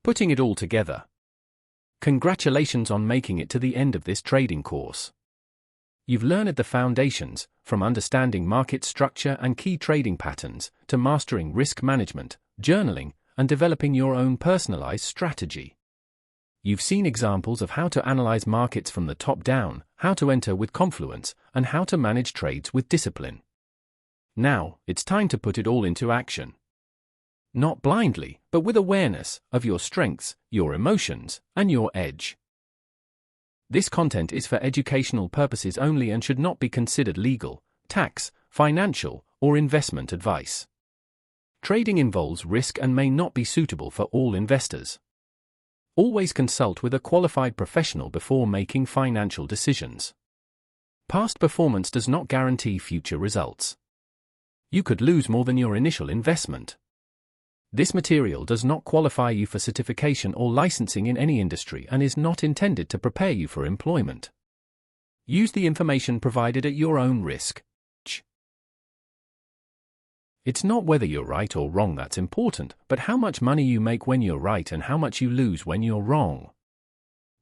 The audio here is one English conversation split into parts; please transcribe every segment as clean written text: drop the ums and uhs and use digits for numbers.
Putting it all together. Congratulations on making it to the end of this trading course. You've learned the foundations, from understanding market structure and key trading patterns, to mastering risk management, journaling, and developing your own personalized strategy. You've seen examples of how to analyze markets from the top down, how to enter with confidence, and how to manage trades with discipline. Now, it's time to put it all into action. Not blindly, but with awareness of your strengths, your emotions, and your edge. This content is for educational purposes only and should not be considered legal, tax, financial, or investment advice. Trading involves risk and may not be suitable for all investors. Always consult with a qualified professional before making financial decisions. Past performance does not guarantee future results. You could lose more than your initial investment. This material does not qualify you for certification or licensing in any industry and is not intended to prepare you for employment. Use the information provided at your own risk. It's not whether you're right or wrong that's important, but how much money you make when you're right and how much you lose when you're wrong.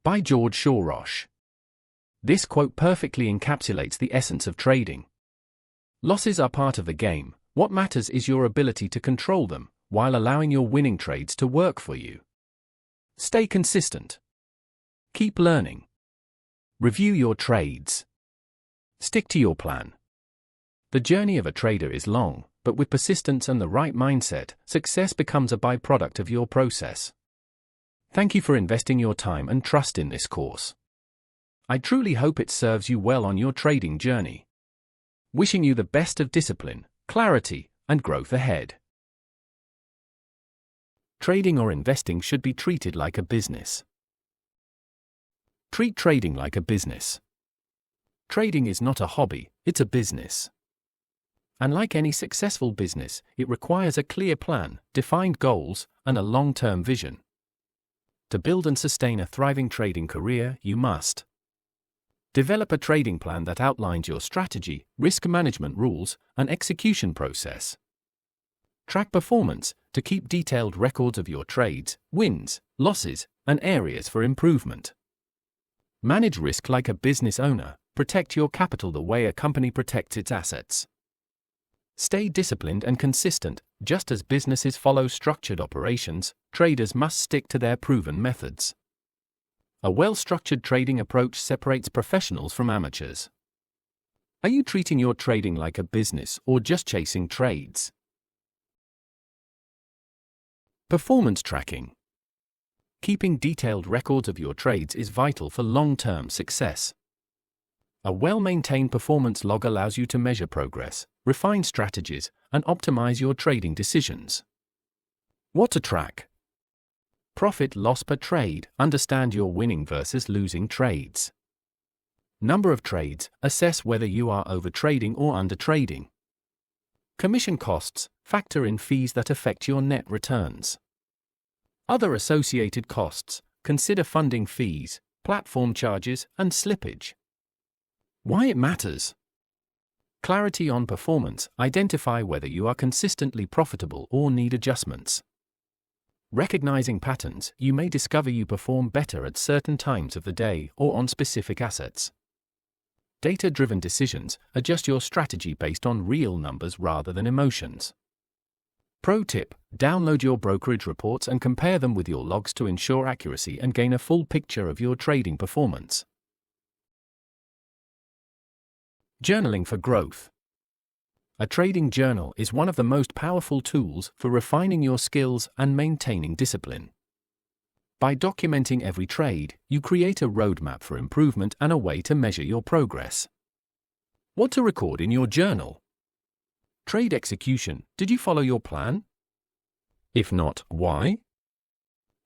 By George Soros. This quote perfectly encapsulates the essence of trading. Losses are part of the game. What matters is your ability to control them, while allowing your winning trades to work for you. Stay consistent. Keep learning. Review your trades. Stick to your plan. The journey of a trader is long, but with persistence and the right mindset, success becomes a byproduct of your process. Thank you for investing your time and trust in this course. I truly hope it serves you well on your trading journey. Wishing you the best of discipline, clarity, and growth ahead. Trading or investing should be treated like a business. Treat trading like a business. Trading is not a hobby, it's a business. And like any successful business, it requires a clear plan, defined goals, and a long-term vision. To build and sustain a thriving trading career, you must develop a trading plan that outlines your strategy, risk management rules, and execution process. Track performance to keep detailed records of your trades, wins, losses, and areas for improvement. Manage risk like a business owner. Protect your capital the way a company protects its assets. Stay disciplined and consistent. Just as businesses follow structured operations, traders must stick to their proven methods. A well-structured trading approach separates professionals from amateurs. Are you treating your trading like a business or just chasing trades? Performance tracking. Keeping detailed records of your trades is vital for long-term success. A well-maintained performance log allows you to measure progress, refine strategies, and optimize your trading decisions. What to track? Profit loss per trade. Understand your winning versus losing trades. Number of trades. Assess whether you are overtrading or undertrading. Commission costs. Factor in fees that affect your net returns. Other associated costs. Consider funding fees, platform charges, and slippage. Why it matters. Clarity on performance. Identify whether you are consistently profitable or need adjustments. Recognizing patterns. You may discover you perform better at certain times of the day or on specific assets. Data-driven decisions. Adjust your strategy based on real numbers rather than emotions. Pro tip: download your brokerage reports and compare them with your logs to ensure accuracy and gain a full picture of your trading performance. Journaling for growth. A trading journal is one of the most powerful tools for refining your skills and maintaining discipline. By documenting every trade, you create a roadmap for improvement and a way to measure your progress. What to record in your journal? Trade execution. Did you follow your plan? If not, why?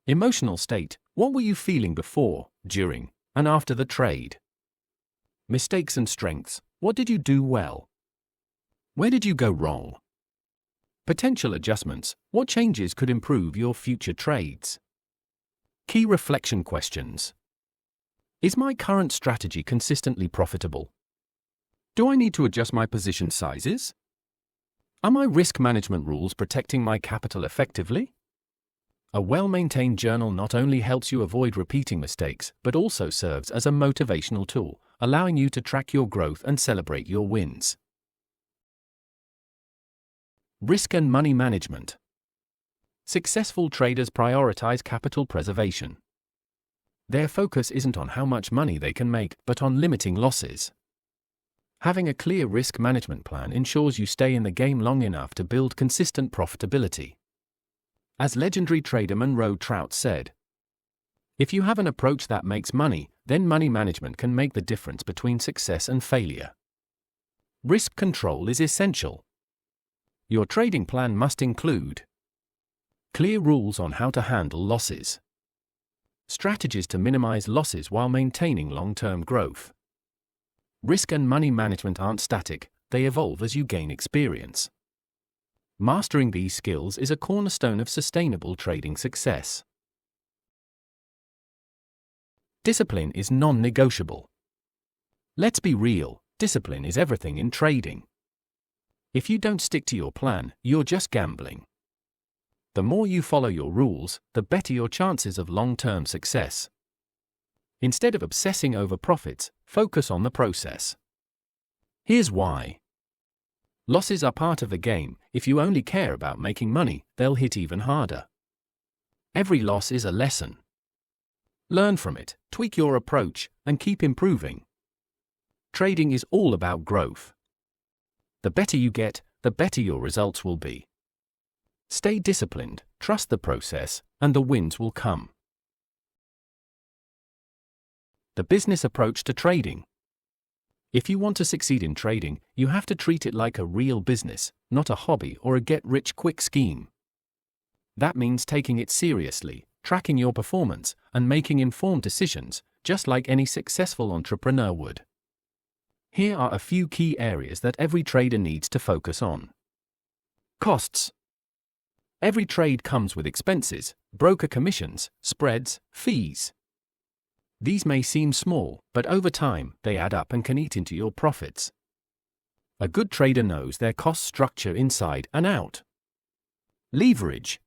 Emotional state. What were you feeling before, during, and after the trade? Mistakes and strengths. What did you do well? Where did you go wrong? Potential adjustments. What changes could improve your future trades? Key reflection questions. Is my current strategy consistently profitable? Do I need to adjust my position sizes? Are my risk management rules protecting my capital effectively? A well-maintained journal not only helps you avoid repeating mistakes, but also serves as a motivational tool, allowing you to track your growth and celebrate your wins. Risk and money management. Successful traders prioritize capital preservation. Their focus isn't on how much money they can make, but on limiting losses. Having a clear risk management plan ensures you stay in the game long enough to build consistent profitability. As legendary trader Monroe Trout said, "If you have an approach that makes money, then money management can make the difference between success and failure." Risk control is essential. Your trading plan must include clear rules on how to handle losses, strategies to minimize losses while maintaining long-term growth. Risk and money management aren't static, they evolve as you gain experience. Mastering these skills is a cornerstone of sustainable trading success. Discipline is non-negotiable. Let's be real, discipline is everything in trading. If you don't stick to your plan, you're just gambling. The more you follow your rules, the better your chances of long-term success. Instead of obsessing over profits, focus on the process. Here's why. Losses are part of the game. If you only care about making money, they'll hit even harder. Every loss is a lesson. Learn from it, tweak your approach, and keep improving. Trading is all about growth. The better you get, the better your results will be. Stay disciplined, trust the process, and the wins will come. The business approach to trading. If you want to succeed in trading, you have to treat it like a real business, not a hobby or a get-rich-quick scheme. That means taking it seriously, tracking your performance, and making informed decisions, just like any successful entrepreneur would. Here are a few key areas that every trader needs to focus on. Costs. Every trade comes with expenses, broker commissions, spreads, fees. These may seem small, but over time, they add up and can eat into your profits. A good trader knows their cost structure inside and out. Leverage.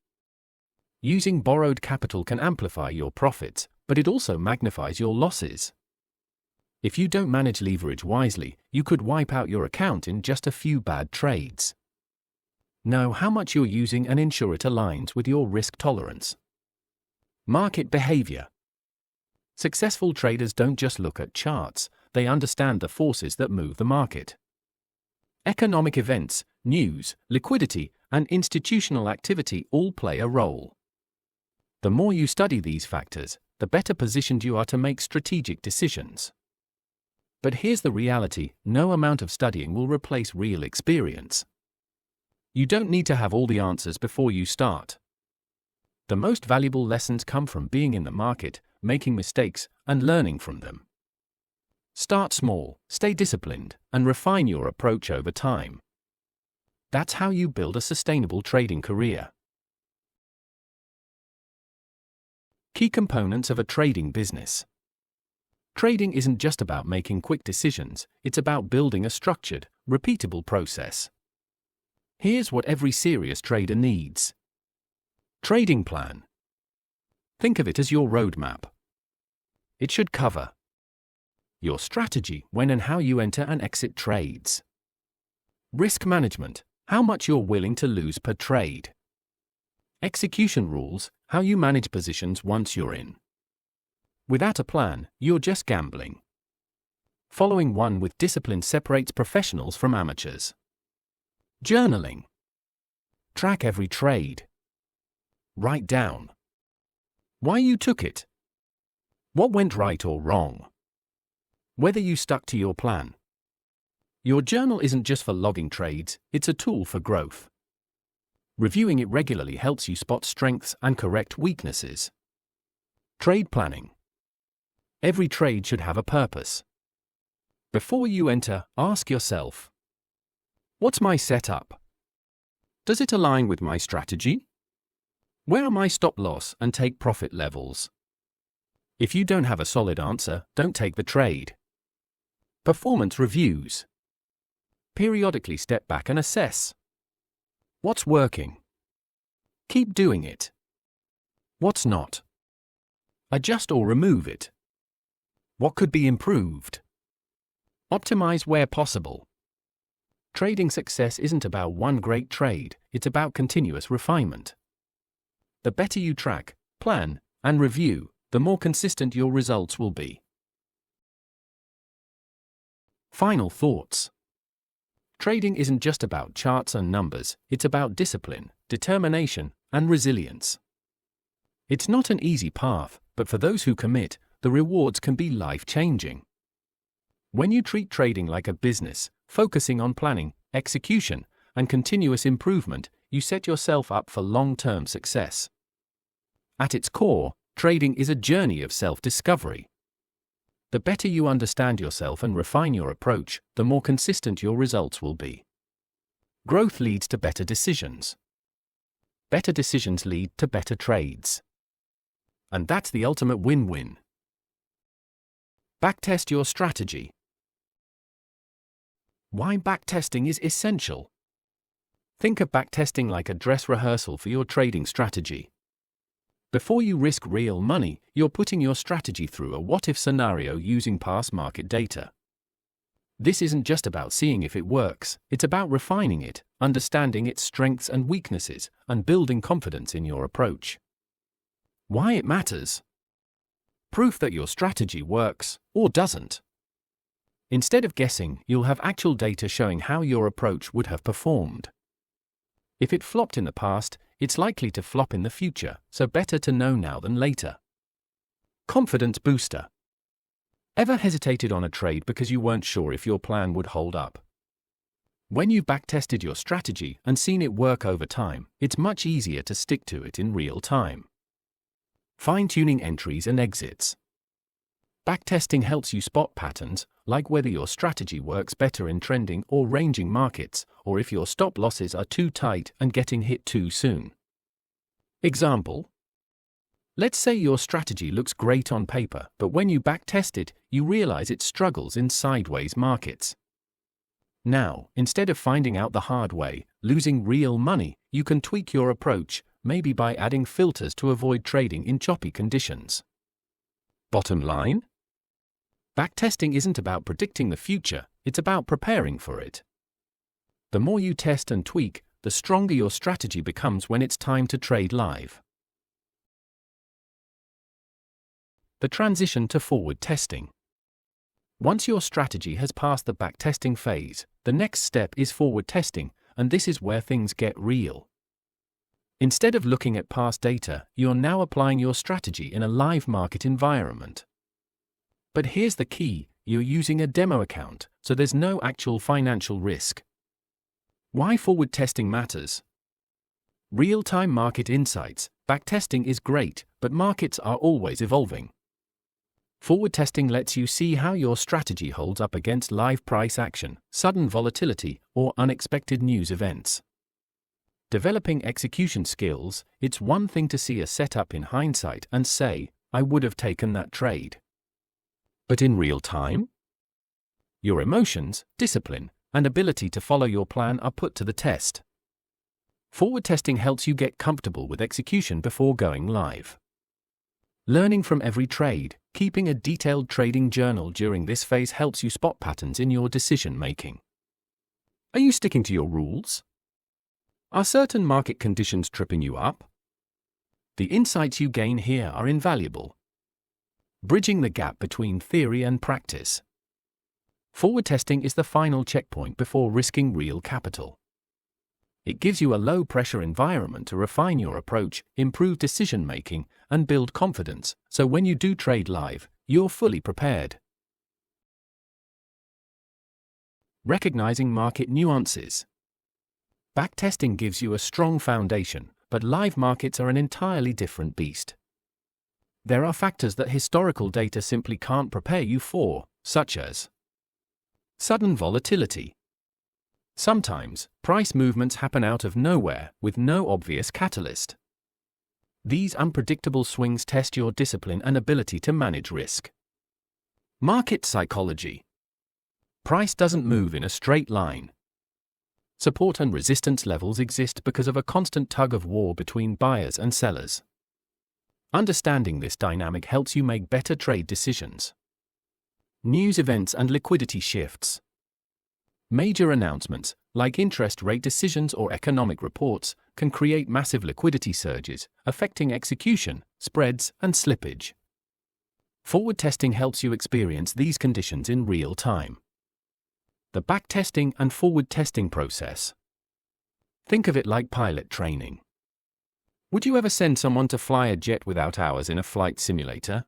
Using borrowed capital can amplify your profits, but it also magnifies your losses. If you don't manage leverage wisely, you could wipe out your account in just a few bad trades. Know how much you're using and ensure it aligns with your risk tolerance. Market behavior. Successful traders don't just look at charts, they understand the forces that move the market. Economic events, news, liquidity, and institutional activity all play a role. The more you study these factors, the better positioned you are to make strategic decisions. But here's the reality: no amount of studying will replace real experience. You don't need to have all the answers before you start. The most valuable lessons come from being in the market, making mistakes, and learning from them. Start small, stay disciplined, and refine your approach over time. That's how you build a sustainable trading career. Key components of a trading business. Trading isn't just about making quick decisions, it's about building a structured, repeatable process. Here's what every serious trader needs. Trading plan. Think of it as your roadmap. It should cover your strategy, when and how you enter and exit trades. Risk management, how much you're willing to lose per trade. Execution rules, how you manage positions once you're in. Without a plan, you're just gambling. Following one with discipline separates professionals from amateurs. Journaling. Track every trade. Write down why you took it, what went right or wrong, whether you stuck to your plan. Your journal isn't just for logging trades, it's a tool for growth. Reviewing it regularly helps you spot strengths and correct weaknesses. Trade planning. Every trade should have a purpose. Before you enter, ask yourself, what's my setup? Does it align with my strategy? Where are my stop loss and take profit levels? If you don't have a solid answer, don't take the trade. Performance reviews. Periodically step back and assess. What's working? Keep doing it. What's not? Adjust or remove it. What could be improved? Optimize where possible. Trading success isn't about one great trade, it's about continuous refinement. The better you track, plan, and review, the more consistent your results will be. Final thoughts. Trading isn't just about charts and numbers, it's about discipline, determination, and resilience. It's not an easy path, but for those who commit, the rewards can be life-changing. When you treat trading like a business, focusing on planning, execution, and continuous improvement, you set yourself up for long-term success. At its core, trading is a journey of self-discovery. The better you understand yourself and refine your approach, the more consistent your results will be. Growth leads to better decisions. Better decisions lead to better trades. And that's the ultimate win-win. Backtest your strategy. Why backtesting is essential. Think of backtesting like a dress rehearsal for your trading strategy. Before you risk real money, you're putting your strategy through a what-if scenario using past market data. This isn't just about seeing if it works, it's about refining it, understanding its strengths and weaknesses, and building confidence in your approach. Why it matters? Proof that your strategy works, or doesn't. Instead of guessing, you'll have actual data showing how your approach would have performed. If it flopped in the past, it's likely to flop in the future, so better to know now than later. Confidence booster. Ever hesitated on a trade because you weren't sure if your plan would hold up? When you've backtested your strategy and seen it work over time, it's much easier to stick to it in real time. Fine-tuning entries and exits. Backtesting helps you spot patterns, like whether your strategy works better in trending or ranging markets, or if your stop losses are too tight and getting hit too soon. Example. Let's say your strategy looks great on paper, but when you backtest it, you realize it struggles in sideways markets. Now, instead of finding out the hard way, losing real money, you can tweak your approach, maybe by adding filters to avoid trading in choppy conditions. Bottom line? Backtesting isn't about predicting the future, it's about preparing for it. The more you test and tweak, the stronger your strategy becomes when it's time to trade live. The transition to forward testing. Once your strategy has passed the backtesting phase, the next step is forward testing, and this is where things get real. Instead of looking at past data, you're now applying your strategy in a live market environment. But here's the key, you're using a demo account, so there's no actual financial risk. Why forward testing matters? Real-time market insights. Backtesting is great, but markets are always evolving. Forward testing lets you see how your strategy holds up against live price action, sudden volatility, or unexpected news events. Developing execution skills. It's one thing to see a setup in hindsight and say, I would have taken that trade. But in real time? Your emotions, discipline, and ability to follow your plan are put to the test. Forward testing helps you get comfortable with execution before going live. Learning from every trade. Keeping a detailed trading journal during this phase helps you spot patterns in your decision-making. Are you sticking to your rules? Are certain market conditions tripping you up? The insights you gain here are invaluable. Bridging the gap between theory and practice. Forward testing is the final checkpoint before risking real capital. It gives you a low-pressure environment to refine your approach, improve decision-making, and build confidence, so when you do trade live, you're fully prepared. Recognizing market nuances. Backtesting gives you a strong foundation, but live markets are an entirely different beast. There are factors that historical data simply can't prepare you for, such as sudden volatility. Sometimes, price movements happen out of nowhere, with no obvious catalyst. These unpredictable swings test your discipline and ability to manage risk. Market psychology. Price doesn't move in a straight line. Support and resistance levels exist because of a constant tug of war between buyers and sellers. Understanding this dynamic helps you make better trade decisions. News events and liquidity shifts. Major announcements, like interest rate decisions or economic reports, can create massive liquidity surges, affecting execution, spreads, and slippage. Forward testing helps you experience these conditions in real time. The backtesting and forward testing process. Think of it like pilot training. Would you ever send someone to fly a jet without hours in a flight simulator?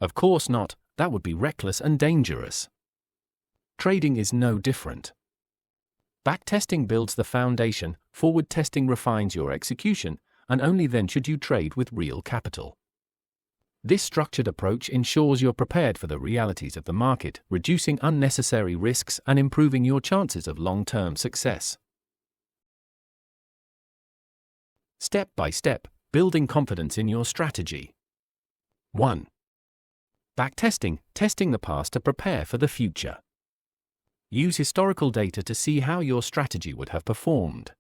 Of course not, that would be reckless and dangerous. Trading is no different. Backtesting builds the foundation, forward testing refines your execution, and only then should you trade with real capital. This structured approach ensures you're prepared for the realities of the market, reducing unnecessary risks and improving your chances of long-term success. Step by step, building confidence in your strategy. 1. Backtesting, testing the past to prepare for the future. Use historical data to see how your strategy would have performed.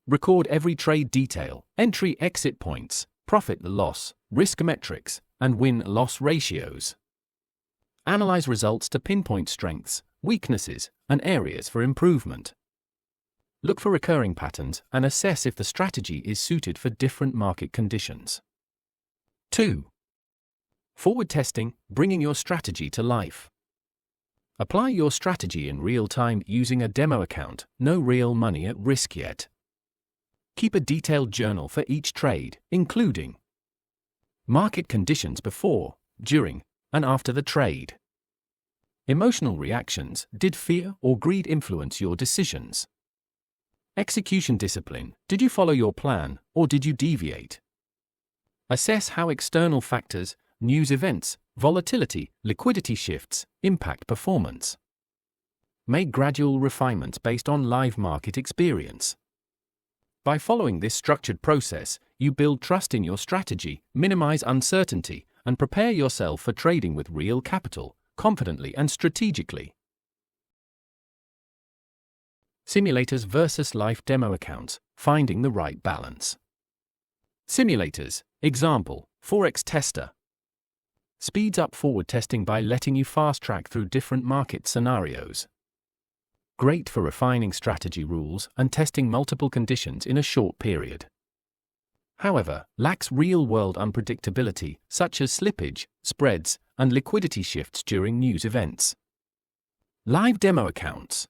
Record every trade detail, entry-exit points, profit-loss, risk metrics, and win-loss ratios. Analyze results to pinpoint strengths, weaknesses, and areas for improvement. Look for recurring patterns and assess if the strategy is suited for different market conditions. 2. Forward testing, bringing your strategy to life. Apply your strategy in real time using a demo account, no real money at risk yet. Keep a detailed journal for each trade, including market conditions before, during, and after the trade. Emotional reactions, did fear or greed influence your decisions? Execution discipline, did you follow your plan or did you deviate? Assess how external factors, news events, volatility, liquidity shifts, impact performance. Make gradual refinements based on live market experience. By following this structured process, you build trust in your strategy, minimize uncertainty, and prepare yourself for trading with real capital, confidently and strategically. Simulators versus live demo accounts, finding the right balance. Simulators, example, Forex Tester. Speeds up forward testing by letting you fast-track through different market scenarios. Great for refining strategy rules and testing multiple conditions in a short period. However, lacks real-world unpredictability, such as slippage, spreads, and liquidity shifts during news events. Live demo accounts.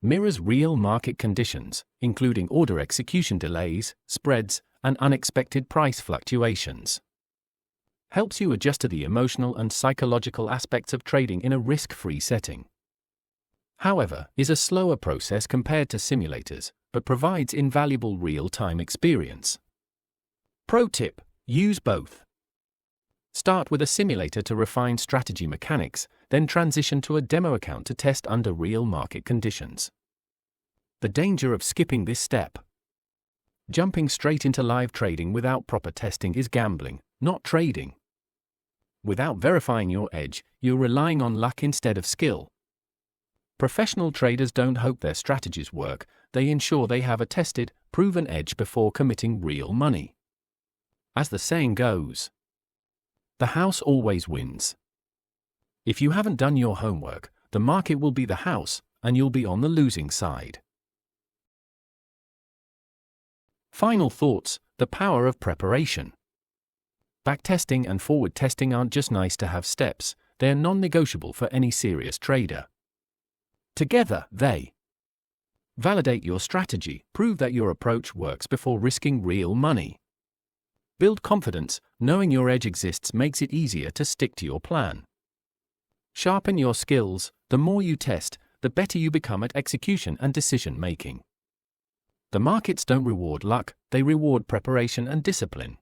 Mirrors real market conditions, including order execution delays, spreads, and unexpected price fluctuations. Helps you adjust to the emotional and psychological aspects of trading in a risk-free setting. However, is a slower process compared to simulators, but provides invaluable real-time experience. Pro tip: use both. Start with a simulator to refine strategy mechanics, then transition to a demo account to test under real market conditions. The danger of skipping this step. Jumping straight into live trading without proper testing is gambling, not trading. Without verifying your edge, you're relying on luck instead of skill. Professional traders don't hope their strategies work, they ensure they have a tested, proven edge before committing real money. As the saying goes, the house always wins. If you haven't done your homework, the market will be the house, and you'll be on the losing side. Final thoughts: the power of preparation. Backtesting and forward testing aren't just nice to have steps, they're non-negotiable for any serious trader. Together, they validate your strategy, prove that your approach works before risking real money. Build confidence, knowing your edge exists makes it easier to stick to your plan. Sharpen your skills, the more you test, the better you become at execution and decision-making. The markets don't reward luck, they reward preparation and discipline.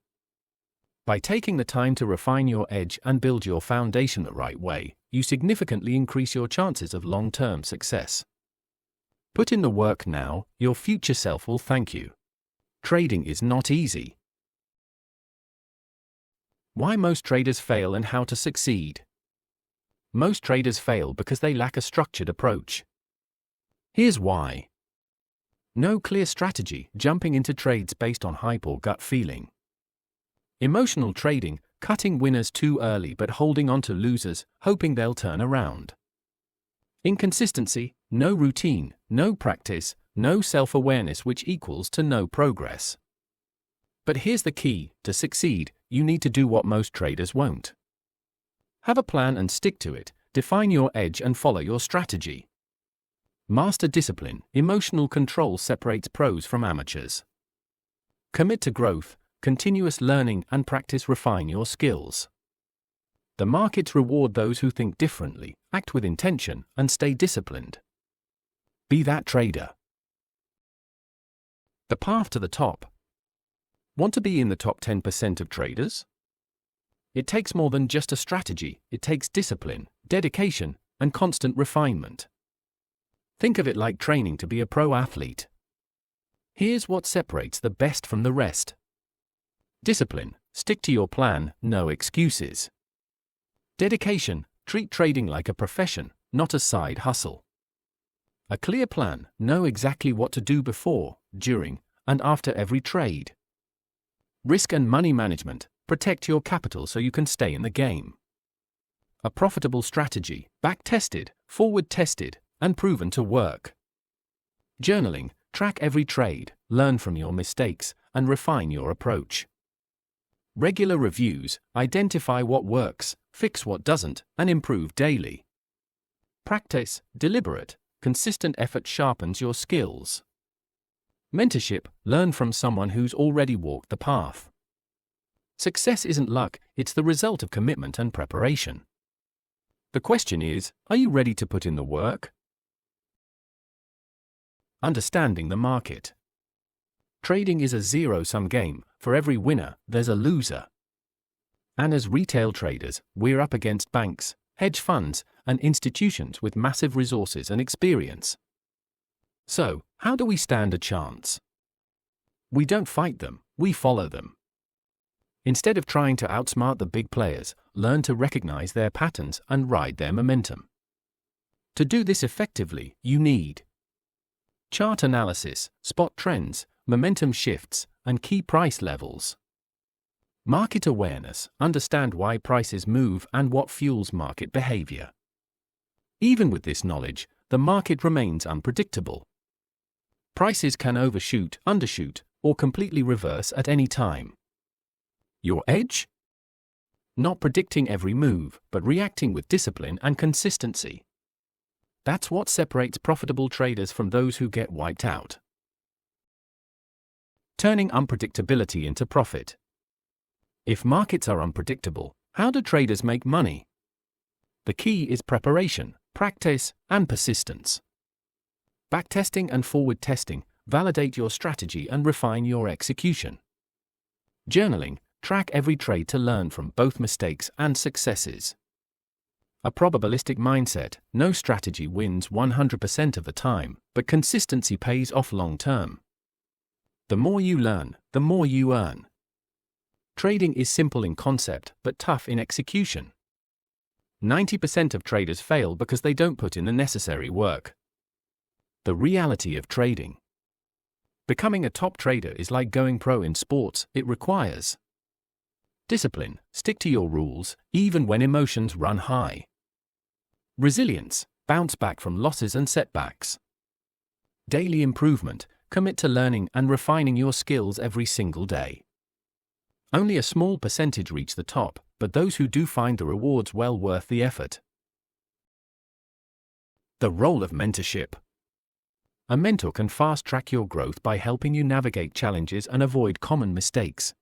By taking the time to refine your edge and build your foundation the right way, you significantly increase your chances of long-term success. Put in the work now, your future self will thank you. Trading is not easy. Why most traders fail and how to succeed. Most traders fail because they lack a structured approach. Here's why. No clear strategy, jumping into trades based on hype or gut feeling. Emotional trading, cutting winners too early but holding on to losers, hoping they'll turn around. Inconsistency, no routine, no practice, no self-awareness, which equals to no progress. But here's the key: to succeed, you need to do what most traders won't. Have a plan and stick to it, define your edge and follow your strategy. Master discipline, emotional control separates pros from amateurs. Commit to growth, continuous learning, and practice refine your skills. The markets reward those who think differently, act with intention, and stay disciplined. Be that trader. The path to the top. Want to be in the top 10% of traders? It takes more than just a strategy, it takes discipline, dedication, and constant refinement. Think of it like training to be a pro athlete. Here's what separates the best from the rest. Discipline, stick to your plan, no excuses. Dedication, treat trading like a profession, not a side hustle. A clear plan, know exactly what to do before, during, and after every trade. Risk and money management, protect your capital so you can stay in the game. A profitable strategy, back-tested, forward-tested, and proven to work. Journaling, track every trade, learn from your mistakes, and refine your approach. Regular reviews, identify what works, fix what doesn't, and improve daily. Practice, deliberate, consistent effort sharpens your skills. Mentorship, learn from someone who's already walked the path. Success isn't luck, it's the result of commitment and preparation. The question is, are you ready to put in the work? Understanding the market. Trading is a zero-sum game. For every winner, there's a loser. And as retail traders, we're up against banks, hedge funds, and institutions with massive resources and experience. So, how do we stand a chance? We don't fight them, we follow them. Instead of trying to outsmart the big players, learn to recognize their patterns and ride their momentum. To do this effectively, you need chart analysis, spot trends, momentum shifts, and key price levels. Market awareness, understand why prices move and what fuels market behavior. Even with this knowledge, the market remains unpredictable. Prices can overshoot, undershoot, or completely reverse at any time. Your edge? Not predicting every move, but reacting with discipline and consistency. That's what separates profitable traders from those who get wiped out. Turning unpredictability into profit. If markets are unpredictable, how do traders make money? The key is preparation, practice, and persistence. Backtesting and forward testing, validate your strategy and refine your execution. Journaling, track every trade to learn from both mistakes and successes. A probabilistic mindset, no strategy wins 100% of the time, but consistency pays off long term. The more you learn, the more you earn. Trading is simple in concept, but tough in execution. 90% of traders fail because they don't put in the necessary work. The reality of trading. Becoming a top trader is like going pro in sports, it requires discipline, stick to your rules, even when emotions run high. Resilience, bounce back from losses and setbacks. Daily improvement, commit to learning and refining your skills every single day. Only a small percentage reach the top, but those who do find the rewards well worth the effort. The role of mentorship. A mentor can fast-track your growth by helping you navigate challenges and avoid common mistakes.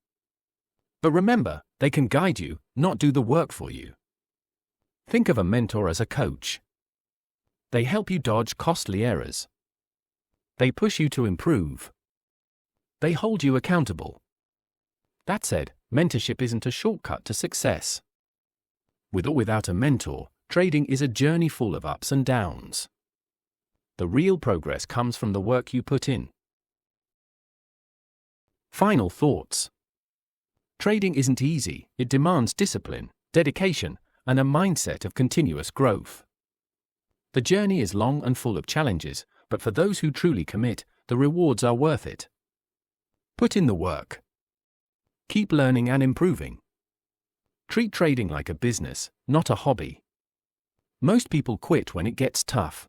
But remember, they can guide you, not do the work for you. Think of a mentor as a coach. They help you dodge costly errors. They push you to improve. They hold you accountable. That said, mentorship isn't a shortcut to success. With or without a mentor, trading is a journey full of ups and downs. The real progress comes from the work you put in. Final thoughts. Trading isn't easy, it demands discipline, dedication, and a mindset of continuous growth. The journey is long and full of challenges, but for those who truly commit, the rewards are worth it. Put in the work. Keep learning and improving. Treat trading like a business, not a hobby. Most people quit when it gets tough.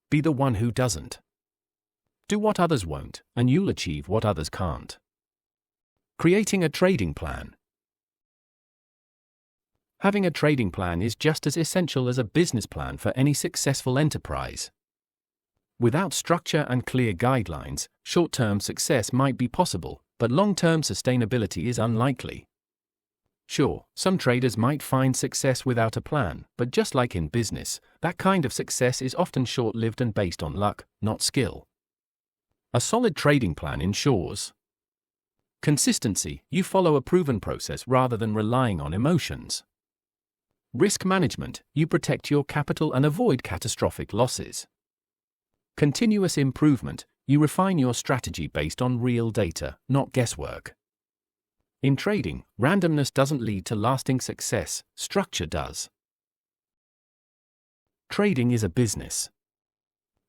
Be the one who doesn't. Do what others won't, and you'll achieve what others can't. Creating a trading plan. Having a trading plan is just as essential as a business plan for any successful enterprise. Without structure and clear guidelines, short-term success might be possible, but long-term sustainability is unlikely. Sure, some traders might find success without a plan, but just like in business, that kind of success is often short-lived and based on luck, not skill. A solid trading plan ensures consistency. You follow a proven process rather than relying on emotions. Risk management. You protect your capital and avoid catastrophic losses. Continuous improvement. You refine your strategy based on real data, not guesswork. In trading, randomness doesn't lead to lasting success, structure does. Trading is a business.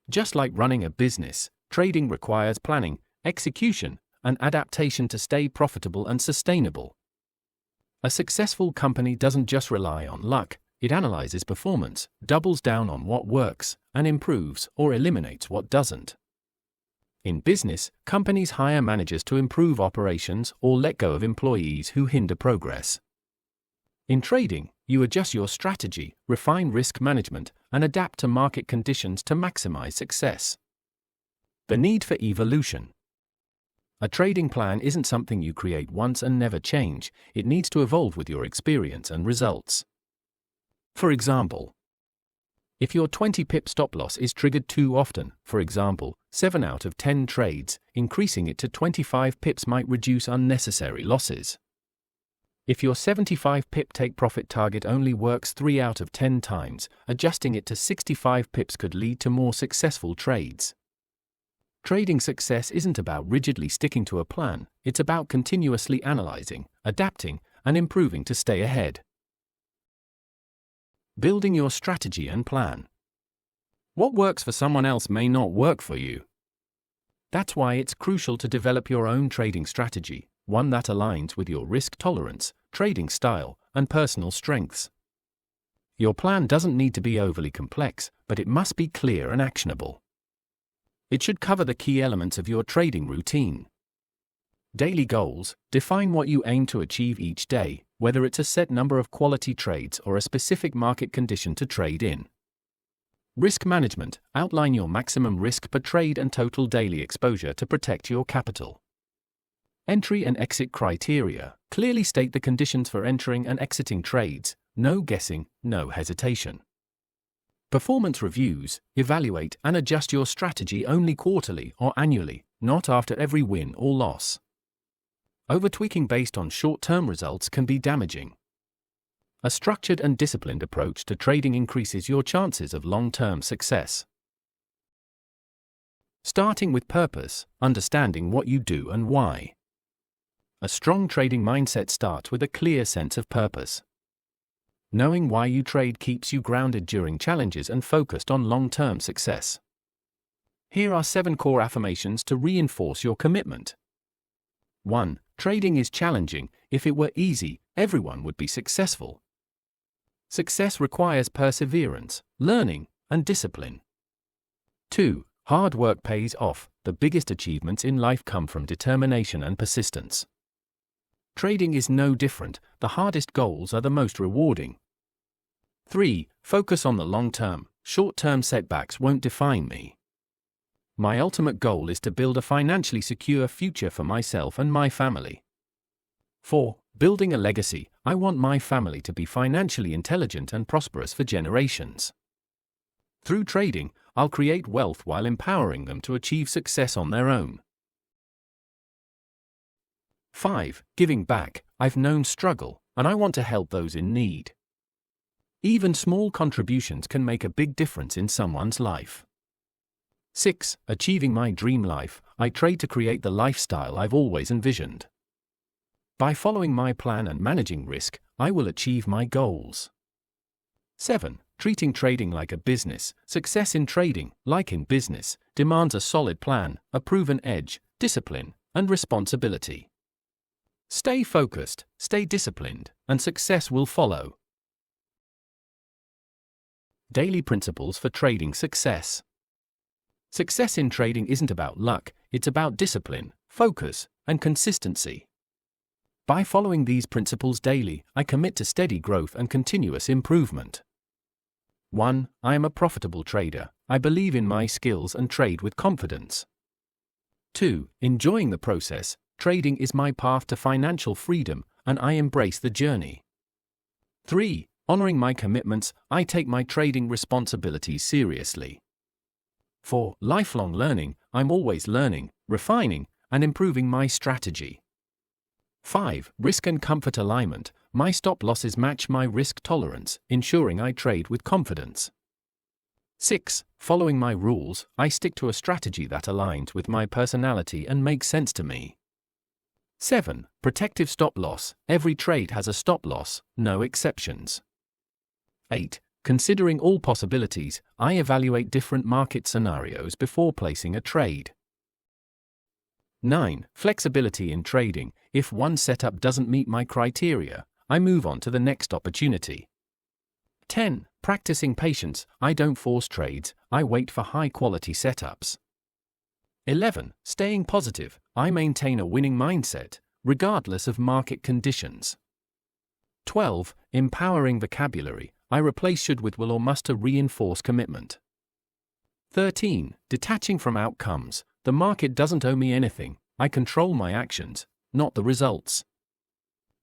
Just like running a business, trading requires planning, execution, and adaptation to stay profitable and sustainable. A successful company doesn't just rely on luck, it analyzes performance, doubles down on what works, and improves or eliminates what doesn't. In business, companies hire managers to improve operations or let go of employees who hinder progress. In trading, you adjust your strategy, refine risk management, and adapt to market conditions to maximize success. The need for evolution. A trading plan isn't something you create once and never change, it needs to evolve with your experience and results. For example, if your 20-pip stop loss is triggered too often, for example, 7 out of 10 trades, increasing it to 25 pips might reduce unnecessary losses. If your 75-pip take-profit target only works 3 out of 10 times, adjusting it to 65 pips could lead to more successful trades. Trading success isn't about rigidly sticking to a plan, it's about continuously analyzing, adapting, and improving to stay ahead. Building your strategy and plan. What works for someone else may not work for you. That's why it's crucial to develop your own trading strategy, one that aligns with your risk tolerance, trading style, and personal strengths. Your plan doesn't need to be overly complex, but it must be clear and actionable. It should cover the key elements of your trading routine. Daily goals. Define what you aim to achieve each day, whether it's a set number of quality trades or a specific market condition to trade in. Risk management. Outline your maximum risk per trade and total daily exposure to protect your capital. Entry and exit criteria. Clearly state the conditions for entering and exiting trades. No guessing, no hesitation. Performance reviews. Evaluate and adjust your strategy only quarterly or annually, not after every win or loss. Over-tweaking based on short-term results can be damaging. A structured and disciplined approach to trading increases your chances of long-term success. Starting with purpose, understanding what you do and why. A strong trading mindset starts with a clear sense of purpose. Knowing why you trade keeps you grounded during challenges and focused on long-term success. Here are 7 core affirmations to reinforce your commitment. 1. Trading is challenging. If it were easy, everyone would be successful. Success requires perseverance, learning, and discipline. 2. Hard work pays off. The biggest achievements in life come from determination and persistence. Trading is no different. The hardest goals are the most rewarding. 3. Focus on the long term. Short-term setbacks won't define me. My ultimate goal is to build a financially secure future for myself and my family. 4. Building a legacy. I want my family to be financially intelligent and prosperous for generations. Through trading, I'll create wealth while empowering them to achieve success on their own. 5. Giving back. I've known struggle, and I want to help those in need. Even small contributions can make a big difference in someone's life. 6. Achieving my dream life. I trade to create the lifestyle I've always envisioned. By following my plan and managing risk, I will achieve my goals. 7. Treating trading like a business. Success in trading, like in business, demands a solid plan, a proven edge, discipline, and responsibility. Stay focused, stay disciplined, and success will follow. Daily principles for trading success. Success in trading isn't about luck, it's about discipline, focus, and consistency. By following these principles daily, I commit to steady growth and continuous improvement. 1. I am a profitable trader. I believe in my skills and trade with confidence. 2. Enjoying the process. Trading is my path to financial freedom, and I embrace the journey. 3. Honoring my commitments. I take my trading responsibilities seriously. 4. Lifelong learning. I'm always learning, refining, and improving my strategy. 5. Risk and comfort alignment. My stop losses match my risk tolerance, ensuring I trade with confidence. 6. Following my rules. I stick to a strategy that aligns with my personality and makes sense to me. 7. Protective stop loss. Every trade has a stop loss, no exceptions. 8. Considering all possibilities, I evaluate different market scenarios before placing a trade. 9. Flexibility in trading. If one setup doesn't meet my criteria, I move on to the next opportunity. 10. Practicing patience. I don't force trades, I wait for high-quality setups. 11. Staying positive. I maintain a winning mindset, regardless of market conditions. 12. Empowering vocabulary. I replace should with will or must to reinforce commitment. 13. Detaching from outcomes. The market doesn't owe me anything, I control my actions, not the results.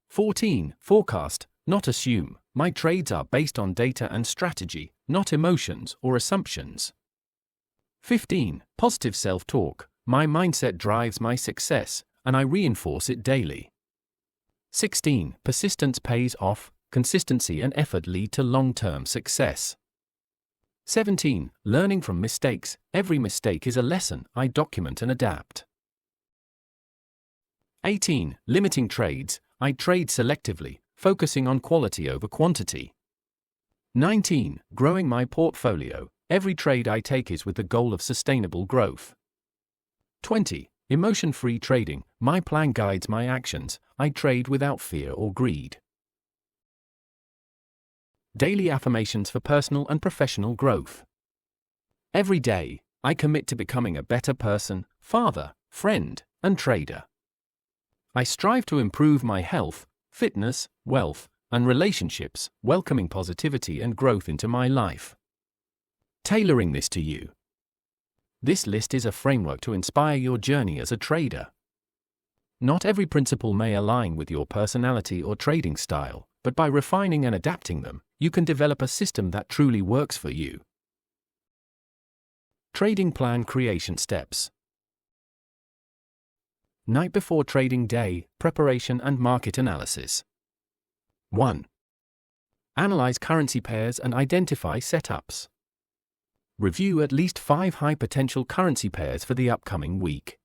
14. Forecast, not assume. My trades are based on data and strategy, not emotions or assumptions. 15. Positive self-talk. My mindset drives my success, and I reinforce it daily. 16. Persistence pays off. Consistency and effort lead to long-term success. 17. Learning from mistakes. Every mistake is a lesson, I document and adapt. 18. Limiting trades. I trade selectively, focusing on quality over quantity. 19. Growing my portfolio. Every trade I take is with the goal of sustainable growth. 20. Emotion-free trading. My plan guides my actions, I trade without fear or greed. Daily affirmations for personal and professional growth. Every day, I commit to becoming a better person, father, friend, and trader. I strive to improve my health, fitness, wealth, and relationships, welcoming positivity and growth into my life. Tailoring this to you. This list is a framework to inspire your journey as a trader. Not every principle may align with your personality or trading style, but by refining and adapting them, you can develop a system that truly works for you. Trading plan creation steps. Night before trading day, preparation and market analysis. 1. Analyze currency pairs and identify setups. Review at least 5 high-potential currency pairs for the upcoming week.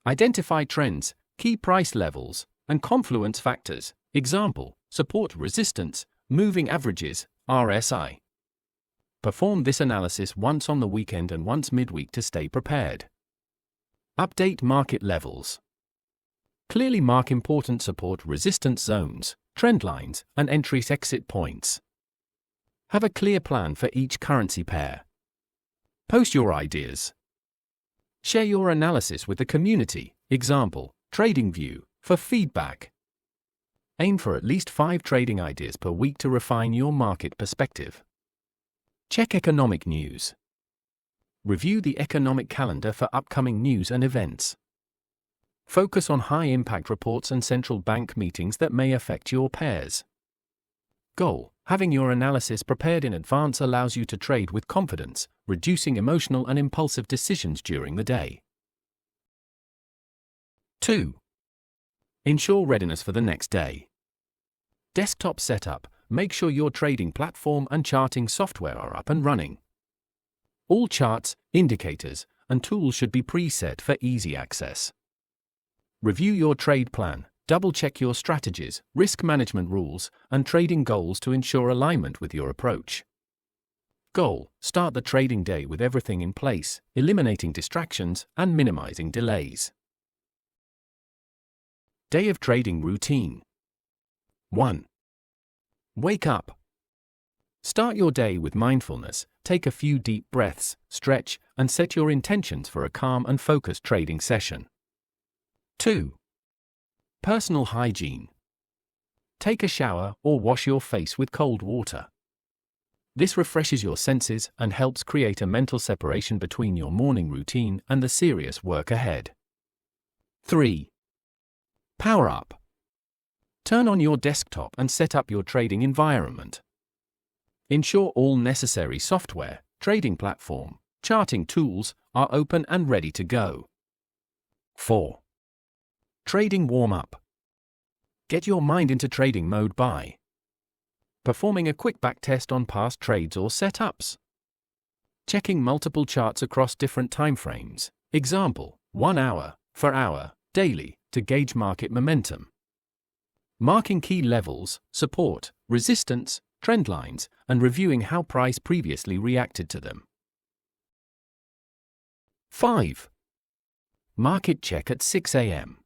Identify trends, key price levels, and confluence factors, example, support resistance, moving averages, RSI. Perform this analysis once on the weekend and once midweek to stay prepared. Update market levels. Clearly mark important support resistance zones, trend lines, and entry-exit points. Have a clear plan for each currency pair. Post your ideas. Share your analysis with the community, example, TradingView, for feedback. Aim for at least 5 trading ideas per week to refine your market perspective. Check economic news. Review the economic calendar for upcoming news and events. Focus on high-impact reports and central bank meetings that may affect your pairs. Goal: having your analysis prepared in advance allows you to trade with confidence, reducing emotional and impulsive decisions during the day. 2. Ensure readiness for the next day. Desktop setup. Make sure your trading platform and charting software are up and running. All charts, indicators, and tools should be preset for easy access. Review your trade plan, double-check your strategies, risk management rules, and trading goals to ensure alignment with your approach. Goal: start the trading day with everything in place, eliminating distractions and minimizing delays. Day of trading routine. 1. Wake up. Start your day with mindfulness, take a few deep breaths, stretch, and set your intentions for a calm and focused trading session. 2. Personal hygiene. Take a shower or wash your face with cold water. This refreshes your senses and helps create a mental separation between your morning routine and the serious work ahead. 3. Power up. Turn on your desktop and set up your trading environment. Ensure all necessary software, trading platform, charting tools are open and ready to go. 4. Trading warm-up. Get your mind into trading mode by performing a quick backtest on past trades or setups. Checking multiple charts across different timeframes, example, 1 hour, 4 hour, daily, to gauge market momentum. Marking key levels, support, resistance, trend lines, and reviewing how price previously reacted to them. 5. Market check at 6 a.m.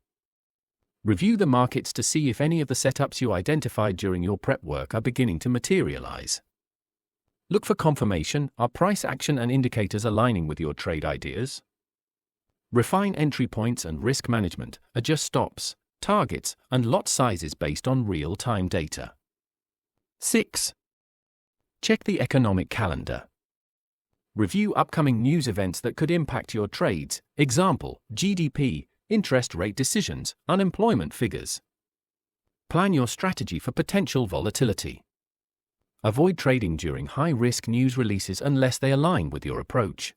Review the markets to see if any of the setups you identified during your prep work are beginning to materialize. Look for confirmation: are price action and indicators aligning with your trade ideas? Refine entry points and risk management, adjust stops, targets, and lot sizes based on real-time data. 6. Check the economic calendar. Review upcoming news events that could impact your trades, example, GDP, interest rate decisions, unemployment figures. Plan your strategy for potential volatility. Avoid trading during high-risk news releases unless they align with your approach.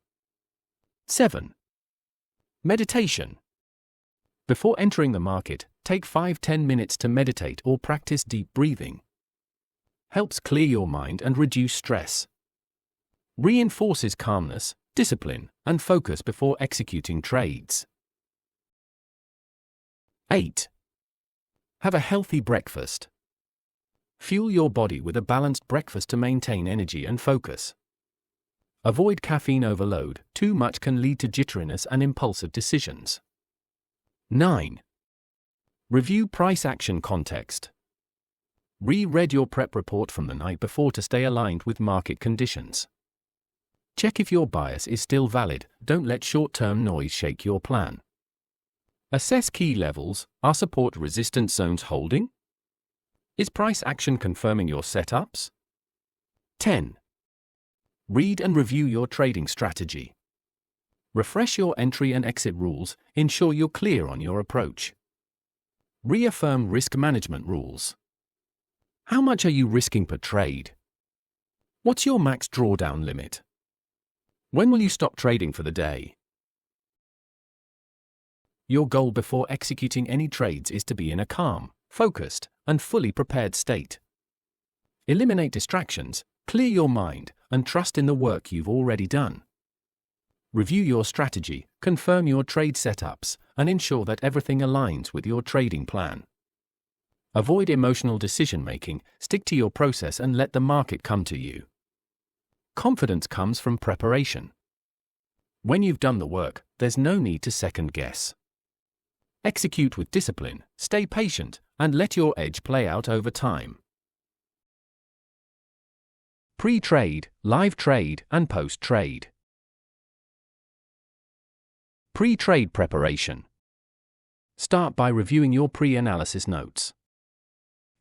7. Meditation. Before entering the market, take 5-10 minutes to meditate or practice deep breathing. Helps clear your mind and reduce stress. Reinforces calmness, discipline, and focus before executing trades. 8. Have a healthy breakfast. Fuel your body with a balanced breakfast to maintain energy and focus. Avoid caffeine overload; too much can lead to jitteriness and impulsive decisions. 9. Review price action context. Reread your prep report from the night before to stay aligned with market conditions. Check if your bias is still valid; don't let short-term noise shake your plan. Assess key levels: are support resistance zones holding? Is price action confirming your setups? 10. Read and review your trading strategy. Refresh your entry and exit rules, ensure you're clear on your approach. Reaffirm risk management rules. How much are you risking per trade? What's your max drawdown limit? When will you stop trading for the day? Your goal before executing any trades is to be in a calm, focused, and fully prepared state. Eliminate distractions, clear your mind, and trust in the work you've already done. Review your strategy, confirm your trade setups, and ensure that everything aligns with your trading plan. Avoid emotional decision-making, stick to your process and let the market come to you. Confidence comes from preparation. When you've done the work, there's no need to second-guess. Execute with discipline, stay patient, and let your edge play out over time. Pre-trade, live trade, and post-trade. Pre-trade preparation. Start by reviewing your pre-analysis notes.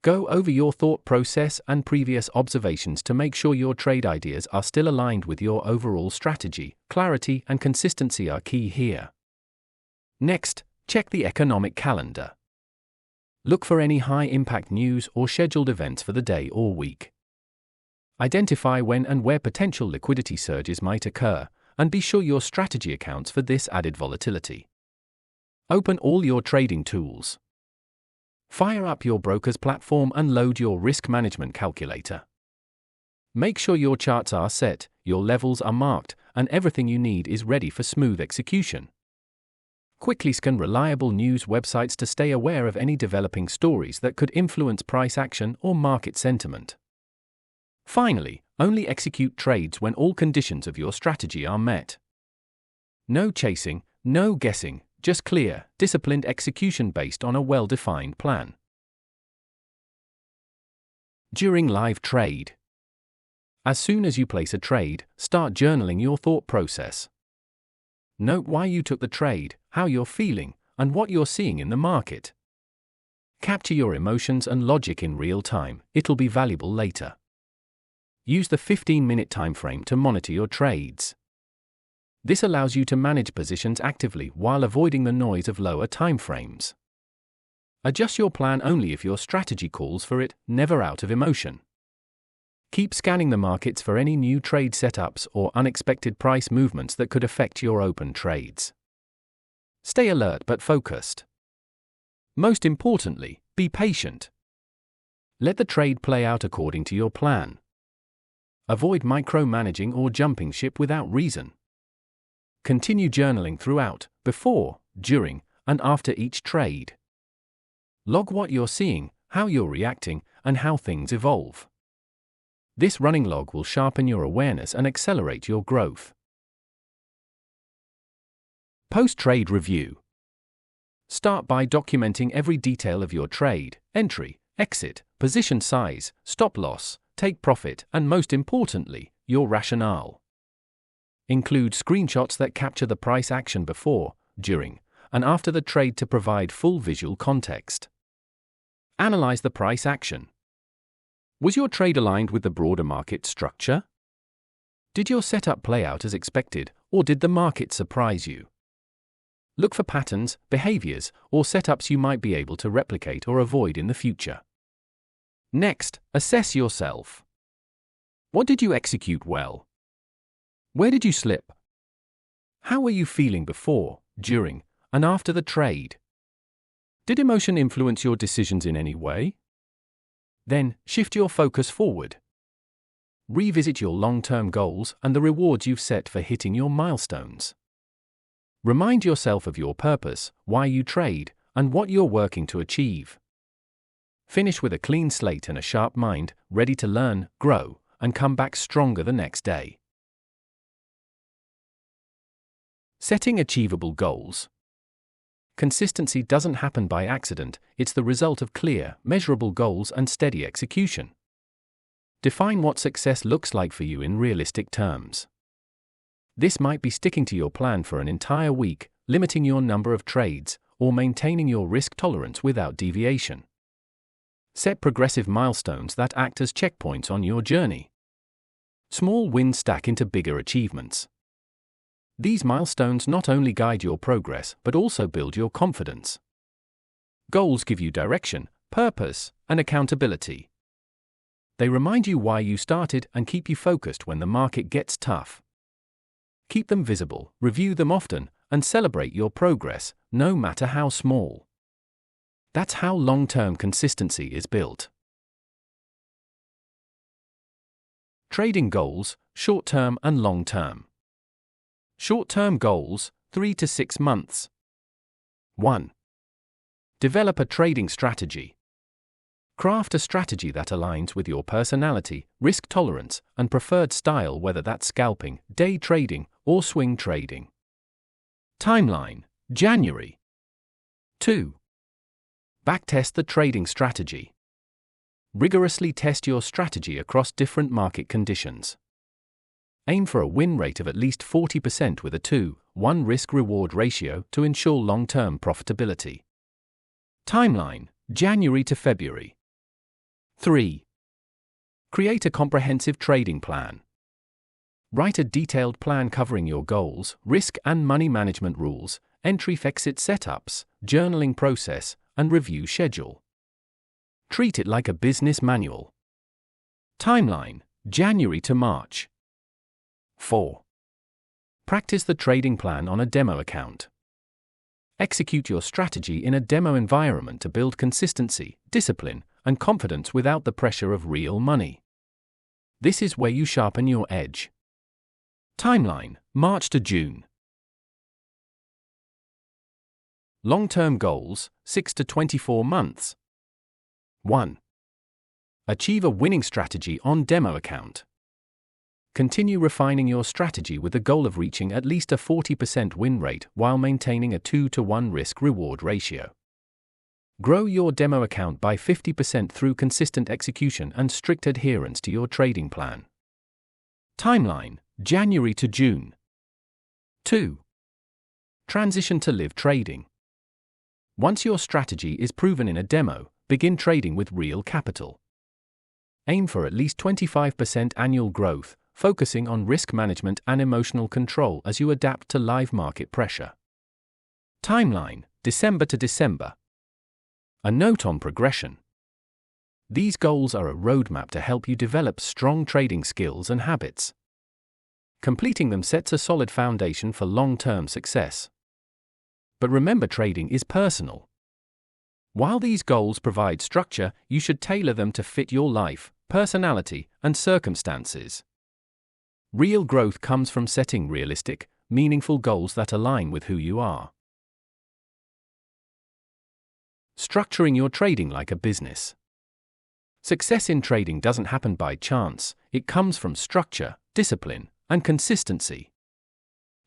Go over your thought process and previous observations to make sure your trade ideas are still aligned with your overall strategy. Clarity and consistency are key here. Next, check the economic calendar. Look for any high-impact news or scheduled events for the day or week. Identify when and where potential liquidity surges might occur, and be sure your strategy accounts for this added volatility. Open all your trading tools. Fire up your broker's platform and load your risk management calculator. Make sure your charts are set, your levels are marked, and everything you need is ready for smooth execution. Quickly scan reliable news websites to stay aware of any developing stories that could influence price action or market sentiment. Finally, only execute trades when all conditions of your strategy are met. No chasing, no guessing, just clear, disciplined execution based on a well-defined plan. During live trade. As soon as you place a trade, start journaling your thought process. Note why you took the trade, how you're feeling, and what you're seeing in the market. Capture your emotions and logic in real time, it'll be valuable later. Use the 15-minute time frame to monitor your trades. This allows you to manage positions actively while avoiding the noise of lower time frames. Adjust your plan only if your strategy calls for it, never out of emotion. Keep scanning the markets for any new trade setups or unexpected price movements that could affect your open trades. Stay alert but focused. Most importantly, be patient. Let the trade play out according to your plan. Avoid micromanaging or jumping ship without reason. Continue journaling throughout, before, during, and after each trade. Log what you're seeing, how you're reacting, and how things evolve. This running log will sharpen your awareness and accelerate your growth. Post-trade review. Start by documenting every detail of your trade, entry, exit, position size, stop loss, take profit, and most importantly, your rationale. Include screenshots that capture the price action before, during, and after the trade to provide full visual context. Analyze the price action. Was your trade aligned with the broader market structure? Did your setup play out as expected, or did the market surprise you? Look for patterns, behaviors, or setups you might be able to replicate or avoid in the future. Next, assess yourself. What did you execute well? Where did you slip? How were you feeling before, during, and after the trade? Did emotion influence your decisions in any way? Then, shift your focus forward. Revisit your long-term goals and the rewards you've set for hitting your milestones. Remind yourself of your purpose, why you trade, and what you're working to achieve. Finish with a clean slate and a sharp mind, ready to learn, grow, and come back stronger the next day. Setting achievable goals. Consistency doesn't happen by accident, it's the result of clear, measurable goals and steady execution. Define what success looks like for you in realistic terms. This might be sticking to your plan for an entire week, limiting your number of trades, or maintaining your risk tolerance without deviation. Set progressive milestones that act as checkpoints on your journey. Small wins stack into bigger achievements. These milestones not only guide your progress but also build your confidence. Goals give you direction, purpose, and accountability. They remind you why you started and keep you focused when the market gets tough. Keep them visible, review them often, and celebrate your progress, no matter how small. That's how long-term consistency is built. Trading goals, short-term and long-term. Short-term goals, 3 to 6 months. 1. Develop a trading strategy. Craft a strategy that aligns with your personality, risk tolerance, and preferred style, whether that's scalping, day trading, or swing trading. Timeline: January. 2. Backtest the trading strategy. Rigorously test your strategy across different market conditions. Aim for a win rate of at least 40% with a 2:1 risk-reward ratio to ensure long-term profitability. Timeline: January to February. 3. Create a comprehensive trading plan. Write a detailed plan covering your goals, risk and money management rules, entry-exit setups, journaling process, and review schedule. Treat it like a business manual. Timeline: January to March. 4. Practice the trading plan on a demo account. Execute your strategy in a demo environment to build consistency, discipline, and confidence without the pressure of real money. This is where you sharpen your edge. Timeline: March to June. Long-term goals, 6 to 24 months. 1. Achieve a winning strategy on demo account. Continue refining your strategy with the goal of reaching at least a 40% win rate while maintaining a 2-to-1 risk-reward ratio. Grow your demo account by 50% through consistent execution and strict adherence to your trading plan. Timeline: January to June. 2. Transition to live trading. Once your strategy is proven in a demo, begin trading with real capital. Aim for at least 25% annual growth, focusing on risk management and emotional control as you adapt to live market pressure. Timeline: December to December. A note on progression. These goals are a roadmap to help you develop strong trading skills and habits. Completing them sets a solid foundation for long-term success. But remember, trading is personal. While these goals provide structure, you should tailor them to fit your life, personality, and circumstances. Real growth comes from setting realistic, meaningful goals that align with who you are. Structuring your trading like a business. Success in trading doesn't happen by chance, it comes from structure, discipline, and consistency.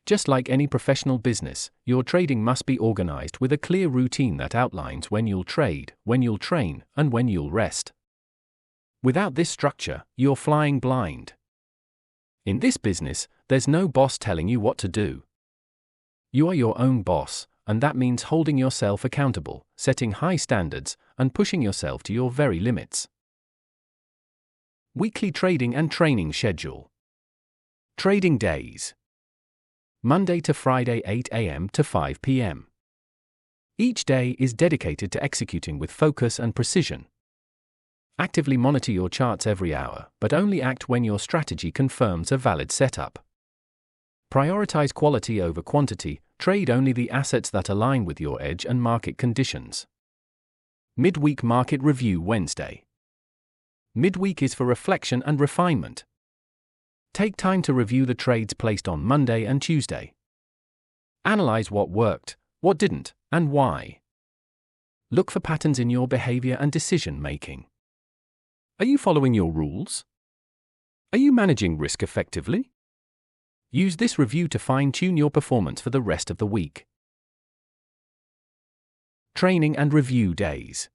Just like any professional business, your trading must be organized with a clear routine that outlines when you'll trade, when you'll train, and when you'll rest. Without this structure, you're flying blind. In this business, there's no boss telling you what to do. You are your own boss, and that means holding yourself accountable, setting high standards, and pushing yourself to your very limits. Weekly trading and training schedule. Trading days. Monday to Friday 8 a.m. to 5 p.m. Each day is dedicated to executing with focus and precision. Actively monitor your charts every hour, but only act when your strategy confirms a valid setup. Prioritize quality over quantity, trade only the assets that align with your edge and market conditions. Midweek Market Review Wednesday. Midweek is for reflection and refinement. Take time to review the trades placed on Monday and Tuesday. Analyze what worked, what didn't, and why. Look for patterns in your behavior and decision-making. Are you following your rules? Are you managing risk effectively? Use this review to fine-tune your performance for the rest of the week. Training and review days.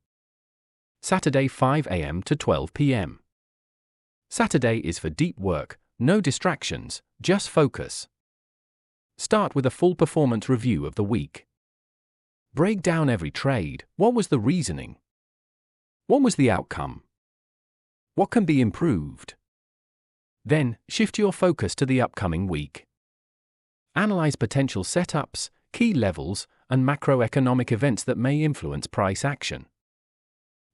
Saturday 5 a.m. to 12 p.m. Saturday is for deep work, no distractions, just focus. Start with a full performance review of the week. Break down every trade. What was the reasoning? What was the outcome? What can be improved? Then, shift your focus to the upcoming week. Analyze potential setups, key levels, and macroeconomic events that may influence price action.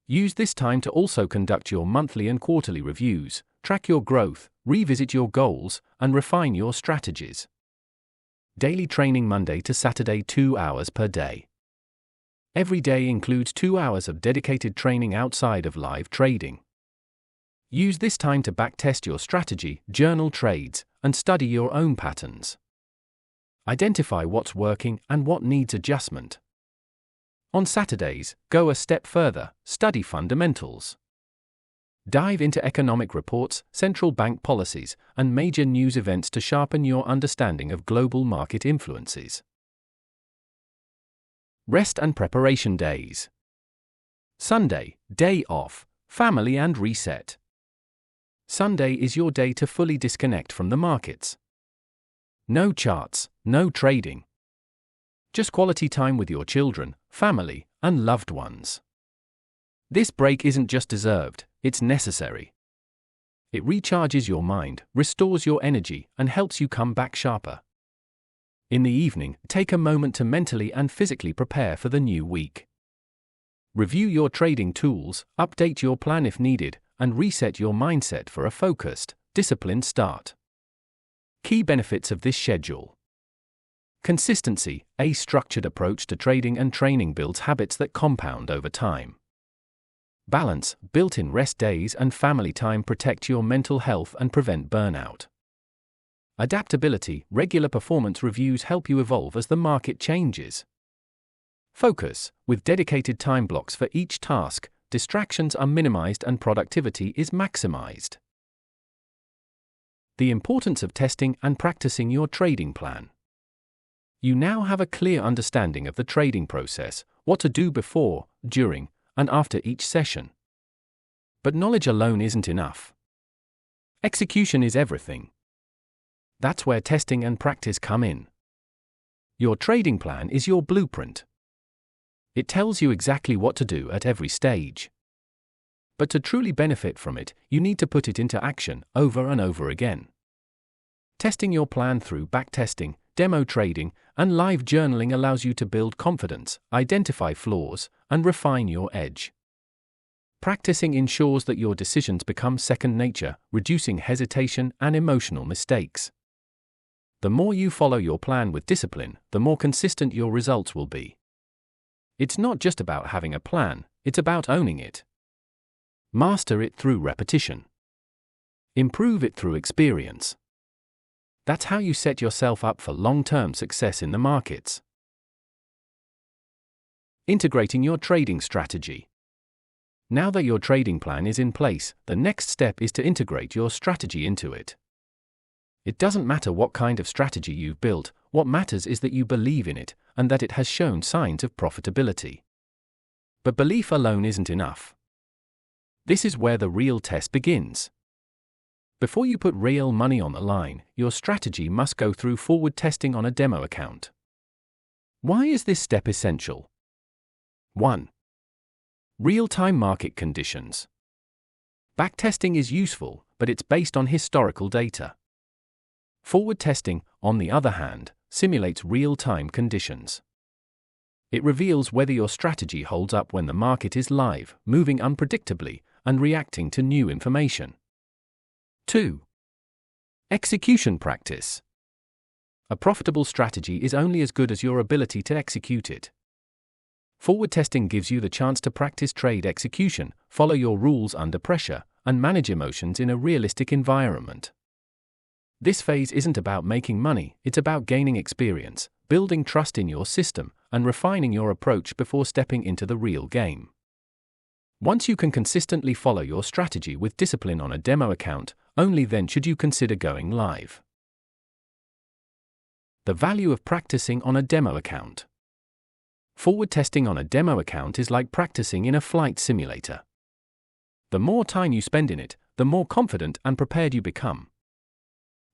Use this time to also conduct your monthly and quarterly reviews, track your growth, revisit your goals, and refine your strategies. Daily training Monday to Saturday 2 hours per day. Every day includes 2 hours of dedicated training outside of live trading. Use this time to backtest your strategy, journal trades, and study your own patterns. Identify what's working and what needs adjustment. On Saturdays, go a step further, study fundamentals. Dive into economic reports, central bank policies, and major news events to sharpen your understanding of global market influences. Rest and preparation days. Sunday, day off, family and reset. Sunday is your day to fully disconnect from the markets. No charts, no trading. Just quality time with your children, family, and loved ones. This break isn't just deserved, it's necessary. It recharges your mind, restores your energy, and helps you come back sharper. In the evening, take a moment to mentally and physically prepare for the new week. Review your trading tools, update your plan if needed, and reset your mindset for a focused, disciplined start. Key benefits of this schedule. Consistency. A structured approach to trading and training builds habits that compound over time. Balance. Built-in rest days and family time protect your mental health and prevent burnout. Adaptability. Regular performance reviews help you evolve as the market changes. Focus. With dedicated time blocks for each task, distractions are minimized and productivity is maximized. The importance of testing and practicing your trading plan. You now have a clear understanding of the trading process, what to do before, during, and after each session. But knowledge alone isn't enough. Execution is everything. That's where testing and practice come in. Your trading plan is your blueprint. It tells you exactly what to do at every stage. But to truly benefit from it, you need to put it into action over and over again. Testing your plan through backtesting, demo trading, and live journaling allows you to build confidence, identify flaws, and refine your edge. Practicing ensures that your decisions become second nature, reducing hesitation and emotional mistakes. The more you follow your plan with discipline, the more consistent your results will be. It's not just about having a plan, it's about owning it. Master it through repetition. Improve it through experience. That's how you set yourself up for long-term success in the markets. Integrating your trading strategy. Now that your trading plan is in place, the next step is to integrate your strategy into it. It doesn't matter what kind of strategy you've built, what matters is that you believe in it and that it has shown signs of profitability. But belief alone isn't enough. This is where the real test begins. Before you put real money on the line, your strategy must go through forward testing on a demo account. Why is this step essential? 1. Real-time market conditions. Backtesting is useful, but it's based on historical data. Forward testing, on the other hand, simulates real-time conditions. It reveals whether your strategy holds up when the market is live, moving unpredictably, and reacting to new information. 2. Execution practice. A profitable strategy is only as good as your ability to execute it. Forward testing gives you the chance to practice trade execution, follow your rules under pressure, and manage emotions in a realistic environment. This phase isn't about making money, it's about gaining experience, building trust in your system, and refining your approach before stepping into the real game. Once you can consistently follow your strategy with discipline on a demo account, only then should you consider going live. The value of practicing on a demo account. Forward testing on a demo account is like practicing in a flight simulator. The more time you spend in it, the more confident and prepared you become.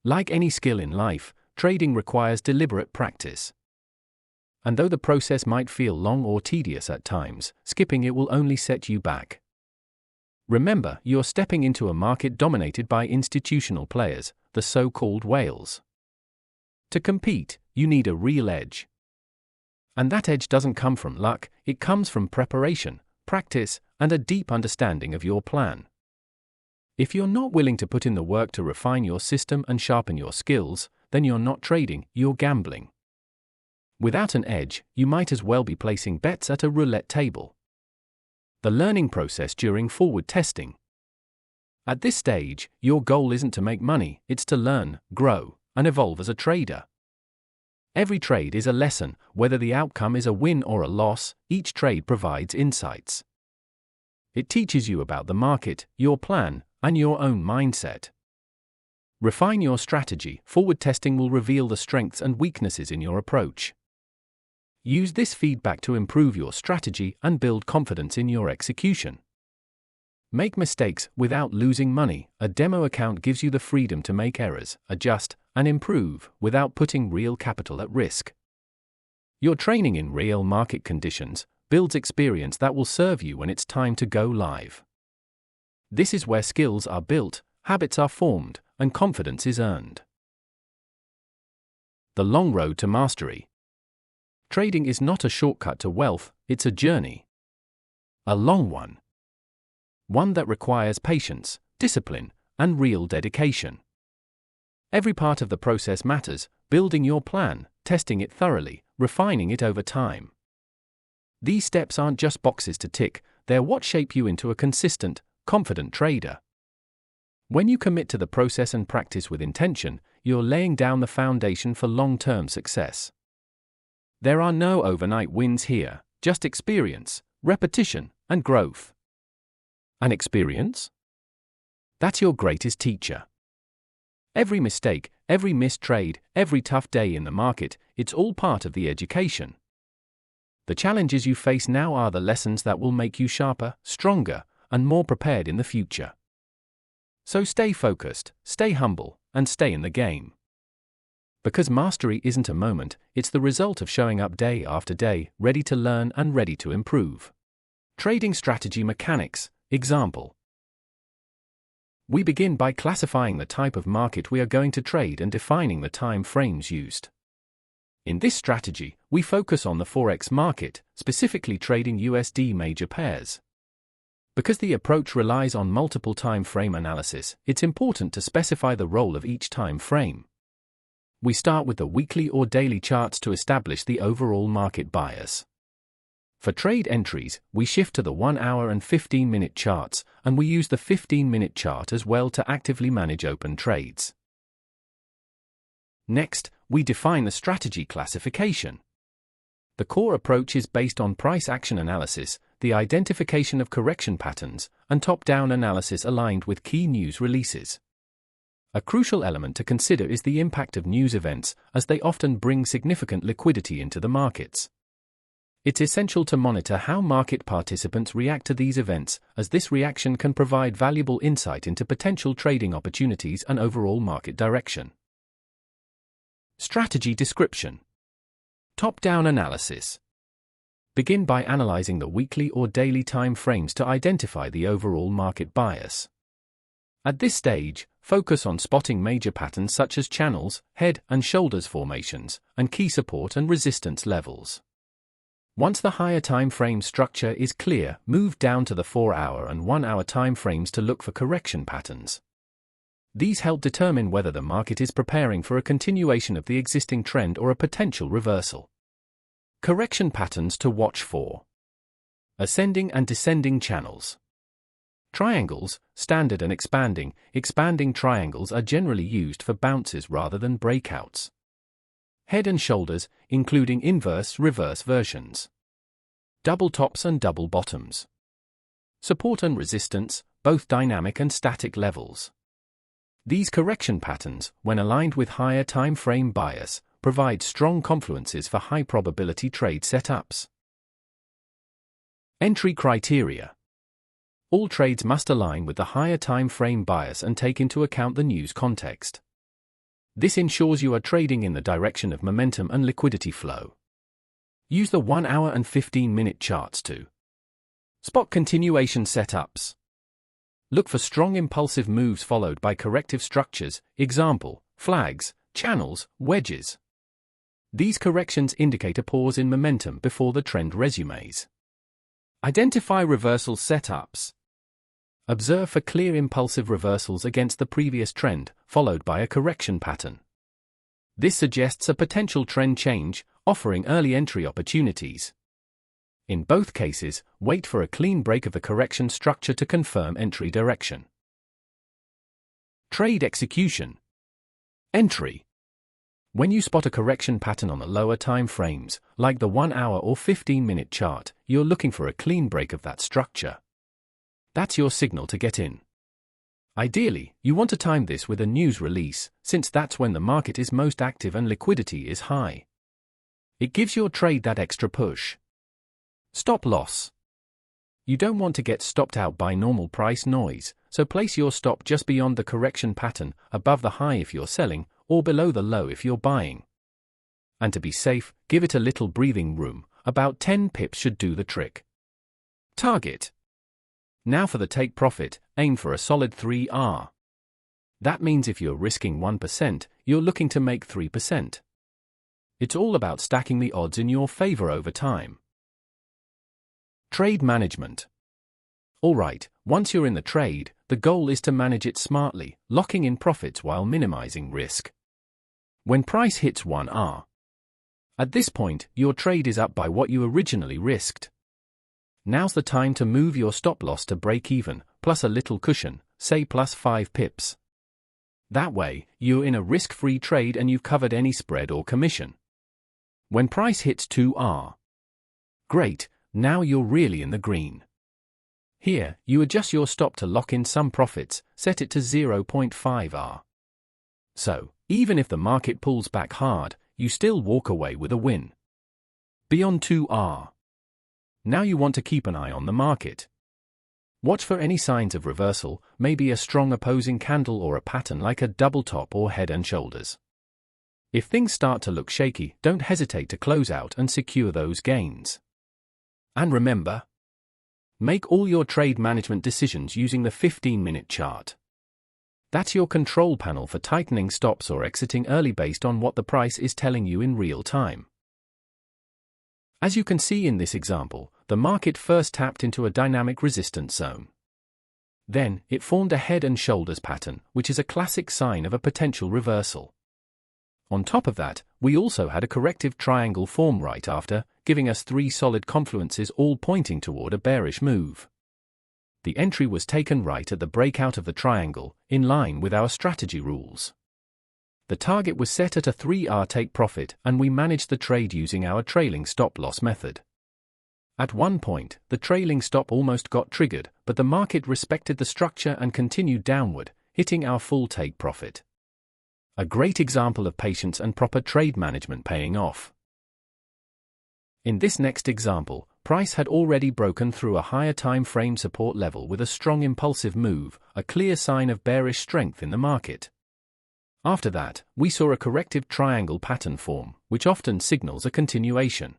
Like any skill in life, trading requires deliberate practice. And though the process might feel long or tedious at times, skipping it will only set you back. Remember, you're stepping into a market dominated by institutional players, the so-called whales. To compete, you need a real edge. And that edge doesn't come from luck, it comes from preparation, practice, and a deep understanding of your plan. If you're not willing to put in the work to refine your system and sharpen your skills, then you're not trading, you're gambling. Without an edge, you might as well be placing bets at a roulette table. The learning process during forward testing. At this stage, your goal isn't to make money, it's to learn, grow, and evolve as a trader. Every trade is a lesson, whether the outcome is a win or a loss, each trade provides insights. It teaches you about the market, your plan, and your own mindset. Refine your strategy. Forward testing will reveal the strengths and weaknesses in your approach. Use this feedback to improve your strategy and build confidence in your execution. Make mistakes without losing money. A demo account gives you the freedom to make errors, adjust, and improve without putting real capital at risk. Your training in real market conditions builds experience that will serve you when it's time to go live. This is where skills are built, habits are formed, and confidence is earned. The long road to mastery. Trading is not a shortcut to wealth, it's a journey. A long one. One that requires patience, discipline, and real dedication. Every part of the process matters, building your plan, testing it thoroughly, refining it over time. These steps aren't just boxes to tick, they're what shape you into a consistent, confident trader. When you commit to the process and practice with intention, you're laying down the foundation for long-term success. There are no overnight wins here, just experience, repetition, and growth. And experience? That's your greatest teacher. Every mistake, every missed trade, every tough day in the market, it's all part of the education. The challenges you face now are the lessons that will make you sharper, stronger, and more prepared in the future. So stay focused, stay humble, and stay in the game. Because mastery isn't a moment, it's the result of showing up day after day, ready to learn and ready to improve. Trading strategy mechanics. Example. We begin by classifying the type of market we are going to trade and defining the time frames used. In this strategy, we focus on the Forex market, specifically trading USD major pairs. Because the approach relies on multiple time frame analysis, it's important to specify the role of each time frame. We start with the weekly or daily charts to establish the overall market bias. For trade entries, we shift to the 1 hour and 15-minute charts, and we use the 15-minute chart as well to actively manage open trades. Next, we define the strategy classification. The core approach is based on price action analysis, the identification of correction patterns, and top-down analysis aligned with key news releases. A crucial element to consider is the impact of news events, as they often bring significant liquidity into the markets. It's essential to monitor how market participants react to these events, as this reaction can provide valuable insight into potential trading opportunities and overall market direction. Strategy description. Top-down analysis. Begin by analyzing the weekly or daily time frames to identify the overall market bias. At this stage, focus on spotting major patterns such as channels, head and shoulders formations, and key support and resistance levels. Once the higher time frame structure is clear, move down to the 4-hour and 1-hour time frames to look for correction patterns. These help determine whether the market is preparing for a continuation of the existing trend or a potential reversal. Correction patterns to watch for. Ascending and descending channels. Triangles, standard and expanding triangles are generally used for bounces rather than breakouts. Head and shoulders, including inverse, reverse versions. Double tops and double bottoms. Support and resistance, both dynamic and static levels. These correction patterns, when aligned with higher time frame bias, provide strong confluences for high probability trade setups. Entry criteria. All trades must align with the higher time frame bias and take into account the news context. This ensures you are trading in the direction of momentum and liquidity flow. Use the 1 hour and 15-minute charts to spot continuation setups. Look for strong impulsive moves followed by corrective structures, example, flags, channels, wedges. These corrections indicate a pause in momentum before the trend resumes. Identify reversal setups. Observe for clear impulsive reversals against the previous trend, followed by a correction pattern. This suggests a potential trend change, offering early entry opportunities. In both cases, wait for a clean break of the correction structure to confirm entry direction. Trade execution. Entry. When you spot a correction pattern on the lower time frames, like the 1 hour or 15-minute chart, you're looking for a clean break of that structure. That's your signal to get in. Ideally, you want to time this with a news release, since that's when the market is most active and liquidity is high. It gives your trade that extra push. Stop loss. You don't want to get stopped out by normal price noise, so place your stop just beyond the correction pattern, above the high if you're selling, or below the low if you're buying. And to be safe, give it a little breathing room, about 10 pips should do the trick. Target. Now for the take profit, aim for a solid 3R. That means if you're risking 1%, you're looking to make 3%. It's all about stacking the odds in your favor over time. Trade management. Alright, once you're in the trade, the goal is to manage it smartly, locking in profits while minimizing risk. When price hits 1R. At this point, your trade is up by what you originally risked. Now's the time to move your stop loss to break even, plus a little cushion, say plus 5 pips. That way, you're in a risk-free trade and you've covered any spread or commission. When price hits 2R. Great, now you're really in the green. Here, you adjust your stop to lock in some profits, set it to 0.5R. So, even if the market pulls back hard, you still walk away with a win. Beyond 2R. Now you want to keep an eye on the market. Watch for any signs of reversal, maybe a strong opposing candle or a pattern like a double top or head and shoulders. If things start to look shaky, don't hesitate to close out and secure those gains. And remember, make all your trade management decisions using the 15-minute chart. That's your control panel for tightening stops or exiting early based on what the price is telling you in real time. As you can see in this example, the market first tapped into a dynamic resistance zone. Then, it formed a head and shoulders pattern, which is a classic sign of a potential reversal. On top of that, we also had a corrective triangle form right after, giving us 3 solid confluences all pointing toward a bearish move. The entry was taken right at the breakout of the triangle, in line with our strategy rules. The target was set at a 3R take profit, and we managed the trade using our trailing stop loss method. At one point, the trailing stop almost got triggered, but the market respected the structure and continued downward, hitting our full take profit. A great example of patience and proper trade management paying off. In this next example, price had already broken through a higher time frame support level with a strong impulsive move, a clear sign of bearish strength in the market. After that, we saw a corrective triangle pattern form, which often signals a continuation.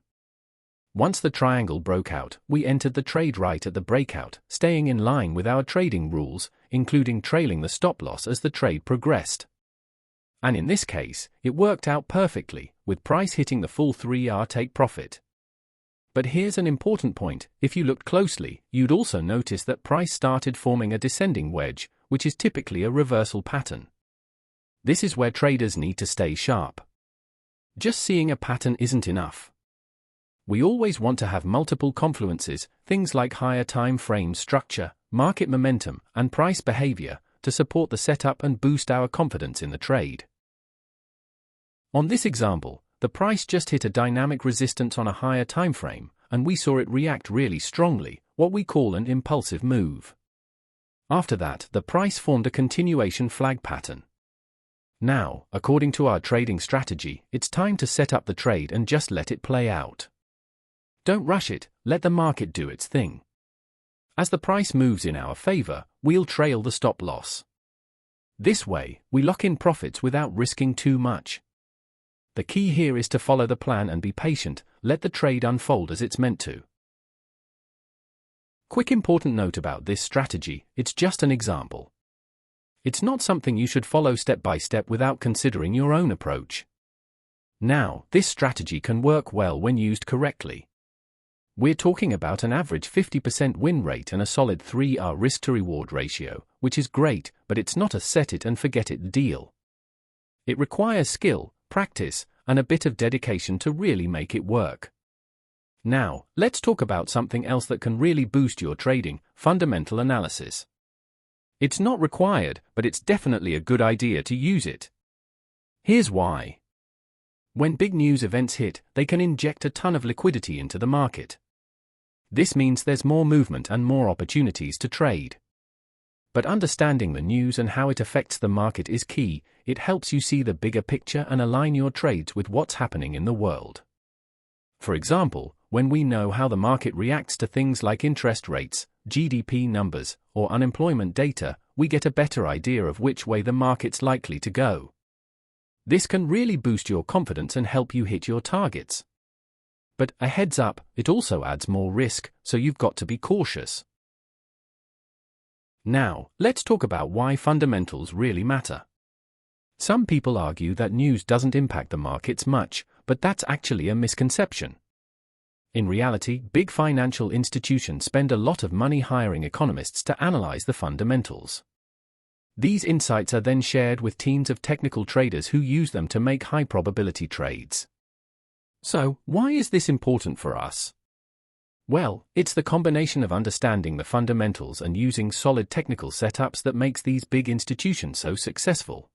Once the triangle broke out, we entered the trade right at the breakout, staying in line with our trading rules, including trailing the stop loss as the trade progressed. And in this case, it worked out perfectly, with price hitting the full 3R take profit. But here's an important point: if you looked closely, you'd also notice that price started forming a descending wedge, which is typically a reversal pattern. This is where traders need to stay sharp. Just seeing a pattern isn't enough. We always want to have multiple confluences, things like higher time frame structure, market momentum, and price behavior, to support the setup and boost our confidence in the trade. On this example, the price just hit a dynamic resistance on a higher time frame, and we saw it react really strongly, what we call an impulsive move. After that, the price formed a continuation flag pattern. Now, according to our trading strategy, it's time to set up the trade and just let it play out. Don't rush it, let the market do its thing. As the price moves in our favor, we'll trail the stop loss. This way, we lock in profits without risking too much. The key here is to follow the plan and be patient, let the trade unfold as it's meant to. Quick important note about this strategy: it's just an example. It's not something you should follow step by step without considering your own approach. Now, this strategy can work well when used correctly. We're talking about an average 50% win rate and a solid 3R risk-to-reward ratio, which is great, but it's not a set-it-and-forget-it deal. It requires skill, practice, and a bit of dedication to really make it work. Now, let's talk about something else that can really boost your trading: fundamental analysis. It's not required, but it's definitely a good idea to use it. Here's why. When big news events hit, they can inject a ton of liquidity into the market. This means there's more movement and more opportunities to trade. But understanding the news and how it affects the market is key. It helps you see the bigger picture and align your trades with what's happening in the world. For example, when we know how the market reacts to things like interest rates, GDP numbers, or unemployment data, we get a better idea of which way the market's likely to go. This can really boost your confidence and help you hit your targets. But a heads up, it also adds more risk, so you've got to be cautious. Now, let's talk about why fundamentals really matter. Some people argue that news doesn't impact the markets much, but that's actually a misconception. In reality, big financial institutions spend a lot of money hiring economists to analyze the fundamentals. These insights are then shared with teams of technical traders who use them to make high-probability trades. So, why is this important for us? Well, it's the combination of understanding the fundamentals and using solid technical setups that makes these big institutions so successful.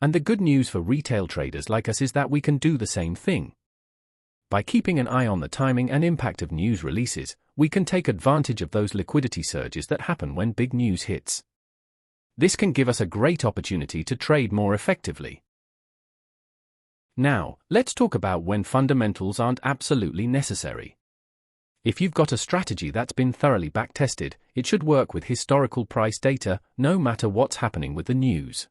And the good news for retail traders like us is that we can do the same thing. By keeping an eye on the timing and impact of news releases, we can take advantage of those liquidity surges that happen when big news hits. This can give us a great opportunity to trade more effectively. Now, let's talk about when fundamentals aren't absolutely necessary. If you've got a strategy that's been thoroughly backtested, it should work with historical price data, no matter what's happening with the news.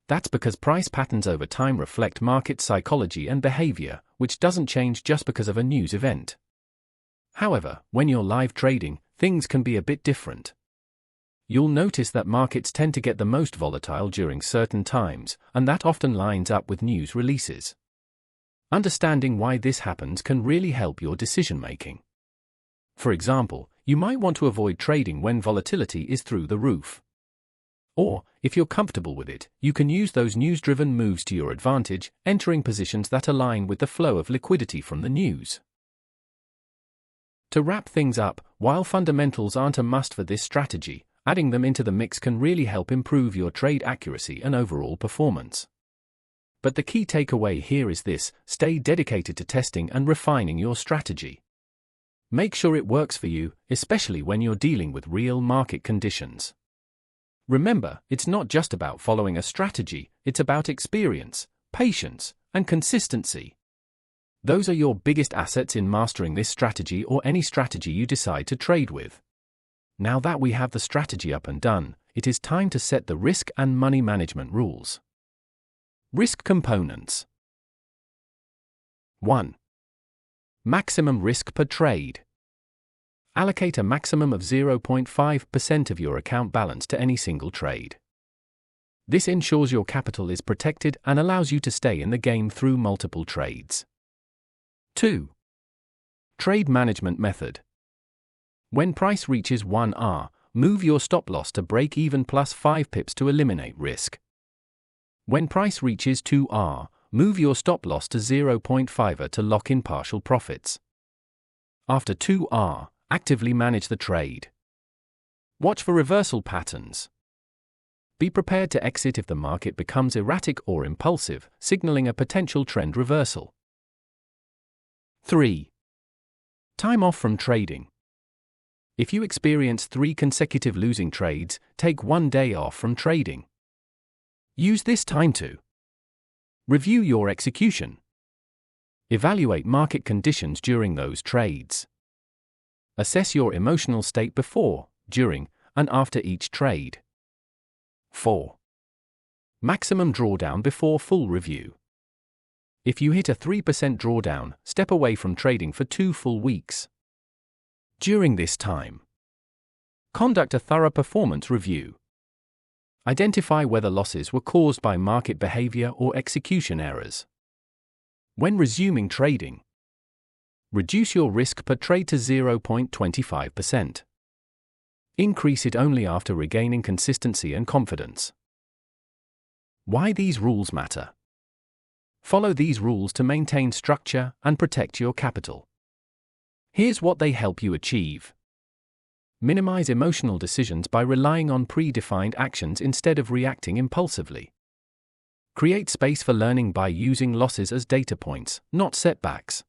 That's because price patterns over time reflect market psychology and behavior, which doesn't change just because of a news event. However, when you're live trading, things can be a bit different. You'll notice that markets tend to get the most volatile during certain times, and that often lines up with news releases. Understanding why this happens can really help your decision-making. For example, you might want to avoid trading when volatility is through the roof. Or, if you're comfortable with it, you can use those news-driven moves to your advantage, entering positions that align with the flow of liquidity from the news. To wrap things up, while fundamentals aren't a must for this strategy, adding them into the mix can really help improve your trade accuracy and overall performance. But the key takeaway here is this: stay dedicated to testing and refining your strategy. Make sure it works for you, especially when you're dealing with real market conditions. Remember, it's not just about following a strategy, it's about experience, patience, and consistency. Those are your biggest assets in mastering this strategy or any strategy you decide to trade with. Now that we have the strategy up and done, it is time to set the risk and money management rules. Risk components. 1. Maximum risk per trade. Allocate a maximum of 0.5% of your account balance to any single trade. This ensures your capital is protected and allows you to stay in the game through multiple trades. 2. Trade management method. When price reaches 1R, move your stop loss to break even plus 5 pips to eliminate risk. When price reaches 2R, move your stop loss to 0.5R to lock in partial profits. After 2R, actively manage the trade. Watch for reversal patterns. Be prepared to exit if the market becomes erratic or impulsive, signaling a potential trend reversal. 3. Time off from trading. If you experience 3 consecutive losing trades, take 1 day off from trading. Use this time to review your execution. Evaluate market conditions during those trades. Assess your emotional state before, during, and after each trade. 4. Maximum drawdown before full review. If you hit a 3% drawdown, step away from trading for 2 full weeks. During this time, conduct a thorough performance review. Identify whether losses were caused by market behavior or execution errors. When resuming trading, reduce your risk per trade to 0.25%. Increase it only after regaining consistency and confidence. Why these rules matter? Follow these rules to maintain structure and protect your capital. Here's what they help you achieve. Minimize emotional decisions by relying on predefined actions instead of reacting impulsively. Create space for learning by using losses as data points, not setbacks.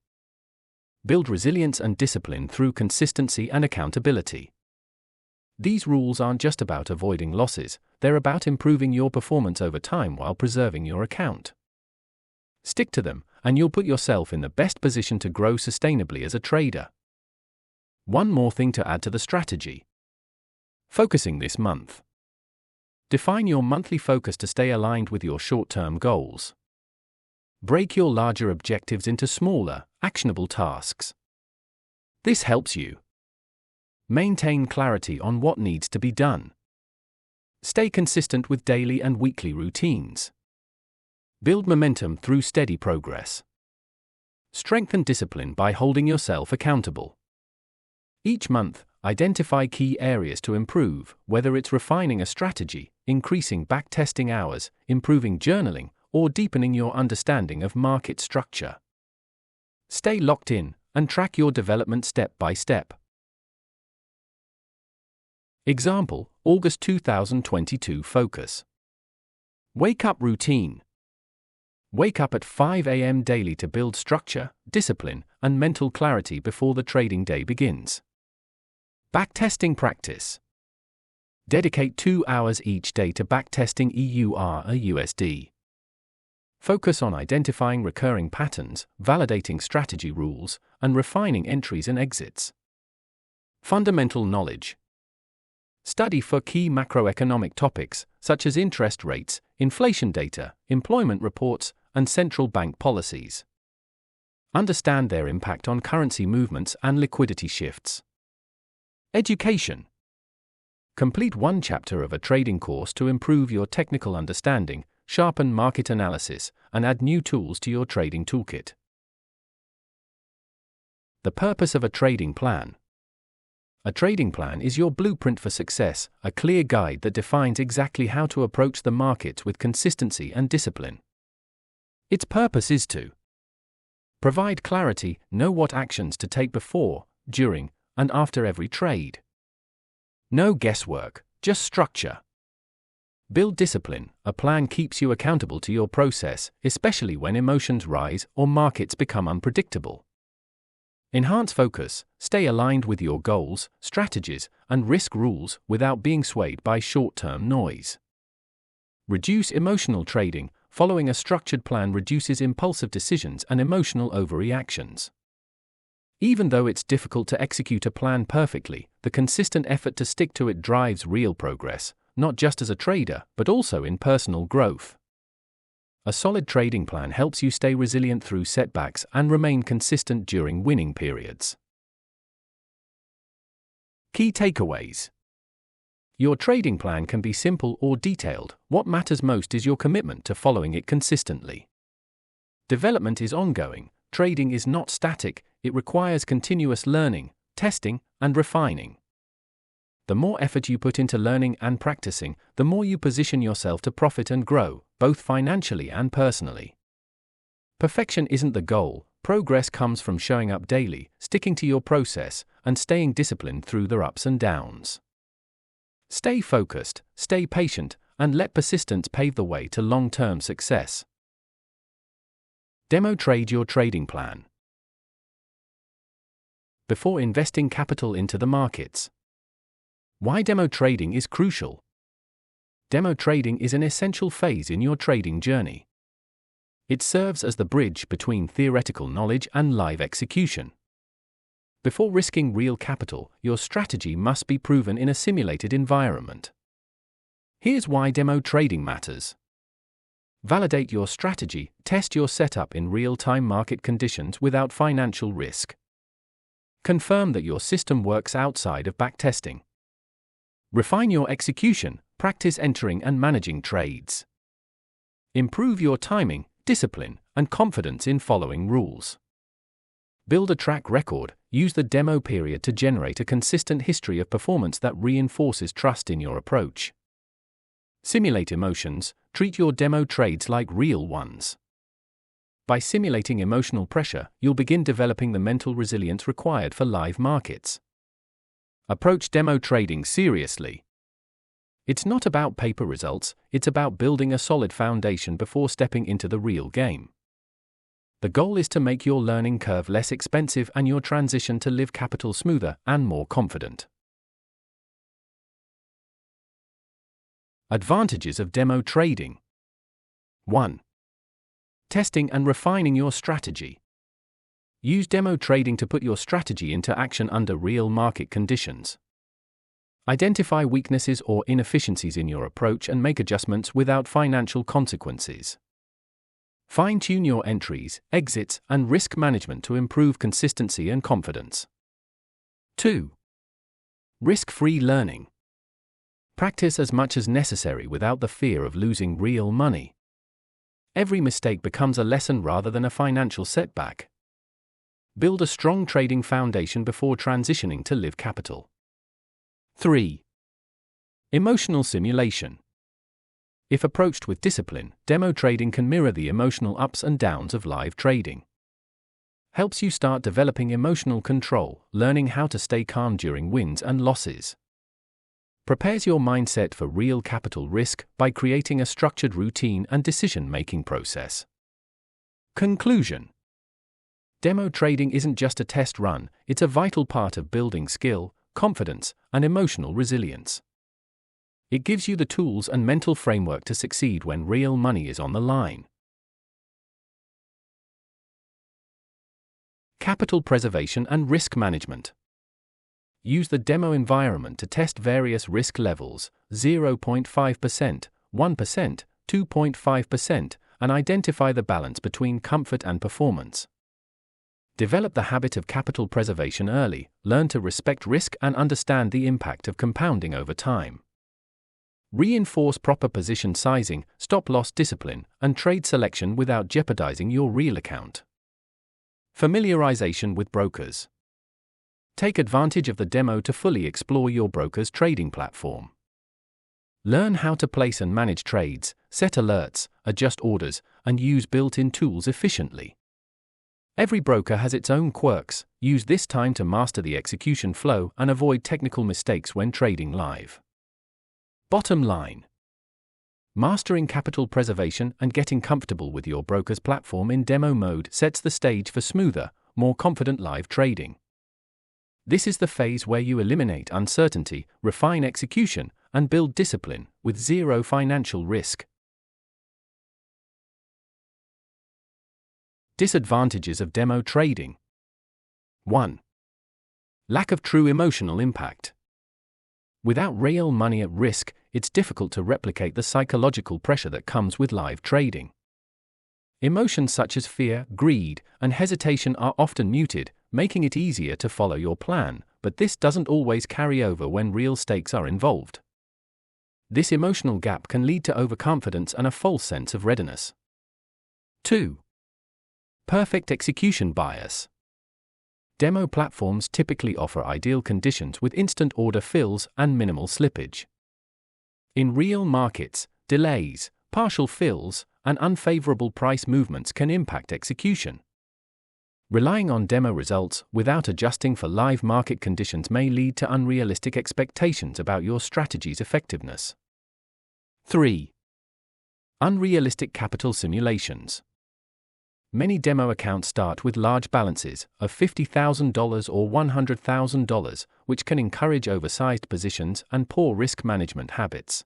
Build resilience and discipline through consistency and accountability. These rules aren't just about avoiding losses, they're about improving your performance over time while preserving your account. Stick to them, and you'll put yourself in the best position to grow sustainably as a trader. One more thing to add to the strategy. Focusing this month. Define your monthly focus to stay aligned with your short-term goals. Break your larger objectives into smaller, actionable tasks. This helps you maintain clarity on what needs to be done. Stay consistent with daily and weekly routines. Build momentum through steady progress. Strengthen discipline by holding yourself accountable. Each month, identify key areas to improve, whether it's refining a strategy, increasing backtesting hours, improving journaling, or deepening your understanding of market structure. Stay locked in and track your development step by step. Example, August 2022 focus. Wake up routine. Wake up at 5 a.m. daily to build structure, discipline, and mental clarity before the trading day begins. Backtesting practice. Dedicate 2 hours each day to backtesting EUR/USD. Focus on identifying recurring patterns, validating strategy rules, and refining entries and exits. Fundamental knowledge. Study for key macroeconomic topics such as interest rates, inflation data, employment reports, and central bank policies. Understand their impact on currency movements and liquidity shifts. Education. Complete one chapter of a trading course to improve your technical understanding, sharpen market analysis, and add new tools to your trading toolkit. The purpose of a trading plan. A trading plan is your blueprint for success, a clear guide that defines exactly how to approach the markets with consistency and discipline. Its purpose is to provide clarity, know what actions to take before, during, and after every trade. No guesswork, just structure. Build discipline. A plan keeps you accountable to your process, especially when emotions rise or markets become unpredictable. Enhance focus. Stay aligned with your goals, strategies, and risk rules without being swayed by short-term noise. Reduce emotional trading. Following a structured plan reduces impulsive decisions and emotional overreactions. Even though it's difficult to execute a plan perfectly, the consistent effort to stick to it drives real progress, not just as a trader, but also in personal growth. A solid trading plan helps you stay resilient through setbacks and remain consistent during winning periods. Key takeaways. Your trading plan can be simple or detailed. What matters most is your commitment to following it consistently. Development is ongoing. Trading is not static. It requires continuous learning, testing, and refining. The more effort you put into learning and practicing, the more you position yourself to profit and grow, both financially and personally. Perfection isn't the goal. Progress comes from showing up daily, sticking to your process, and staying disciplined through the ups and downs. Stay focused, stay patient, and let persistence pave the way to long-term success. Demo trade your trading plan. Before investing capital into the markets. Why demo trading is crucial. Demo trading is an essential phase in your trading journey. It serves as the bridge between theoretical knowledge and live execution. Before risking real capital, your strategy must be proven in a simulated environment. Here's why demo trading matters. Validate your strategy. Test your setup in real-time market conditions without financial risk. Confirm that your system works outside of backtesting. Refine your execution. Practice entering and managing trades. Improve your timing, discipline, and confidence in following rules. Build a track record. Use the demo period to generate a consistent history of performance that reinforces trust in your approach. Simulate emotions. Treat your demo trades like real ones. By simulating emotional pressure, you'll begin developing the mental resilience required for live markets. Approach demo trading seriously. It's not about paper results, it's about building a solid foundation before stepping into the real game. The goal is to make your learning curve less expensive and your transition to live capital smoother and more confident. Advantages of demo trading. 1. Testing and refining your strategy. Use demo trading to put your strategy into action under real market conditions. Identify weaknesses or inefficiencies in your approach and make adjustments without financial consequences. Fine-tune your entries, exits, and risk management to improve consistency and confidence. 2. Risk-free learning. Practice as much as necessary without the fear of losing real money. Every mistake becomes a lesson rather than a financial setback. Build a strong trading foundation before transitioning to live capital. 3. Emotional simulation. If approached with discipline, demo trading can mirror the emotional ups and downs of live trading. Helps you start developing emotional control, learning how to stay calm during wins and losses. Prepares your mindset for real capital risk by creating a structured routine and decision-making process. Conclusion. Demo trading isn't just a test run, it's a vital part of building skill, confidence, and emotional resilience. It gives you the tools and mental framework to succeed when real money is on the line. Capital preservation and risk management. Use the demo environment to test various risk levels, 0.5%, 1%, 2.5%, and identify the balance between comfort and performance. Develop the habit of capital preservation early, learn to respect risk and understand the impact of compounding over time. Reinforce proper position sizing, stop-loss discipline, and trade selection without jeopardizing your real account. Familiarization with brokers. Take advantage of the demo to fully explore your broker's trading platform. Learn how to place and manage trades, set alerts, adjust orders, and use built-in tools efficiently. Every broker has its own quirks. Use this time to master the execution flow and avoid technical mistakes when trading live. Bottom line. Mastering capital preservation and getting comfortable with your broker's platform in demo mode sets the stage for smoother, more confident live trading. This is the phase where you eliminate uncertainty, refine execution, and build discipline with zero financial risk. Disadvantages of demo trading. 1. Lack of true emotional impact. Without real money at risk, it's difficult to replicate the psychological pressure that comes with live trading. Emotions such as fear, greed, and hesitation are often muted, making it easier to follow your plan, but this doesn't always carry over when real stakes are involved. This emotional gap can lead to overconfidence and a false sense of readiness. 2. Perfect execution bias. Demo platforms typically offer ideal conditions with instant order fills and minimal slippage. In real markets, delays, partial fills, and unfavorable price movements can impact execution. Relying on demo results without adjusting for live market conditions may lead to unrealistic expectations about your strategy's effectiveness. 3. Unrealistic capital simulations. Many demo accounts start with large balances of $50,000 or $100,000, which can encourage oversized positions and poor risk management habits.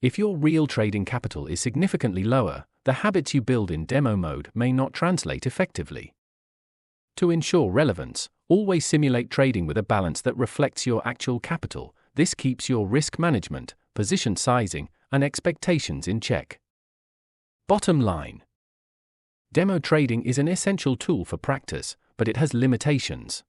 If your real trading capital is significantly lower, the habits you build in demo mode may not translate effectively. To ensure relevance, always simulate trading with a balance that reflects your actual capital. This keeps your risk management, position sizing, and expectations in check. Bottom line. Demo trading is an essential tool for practice, but it has limitations.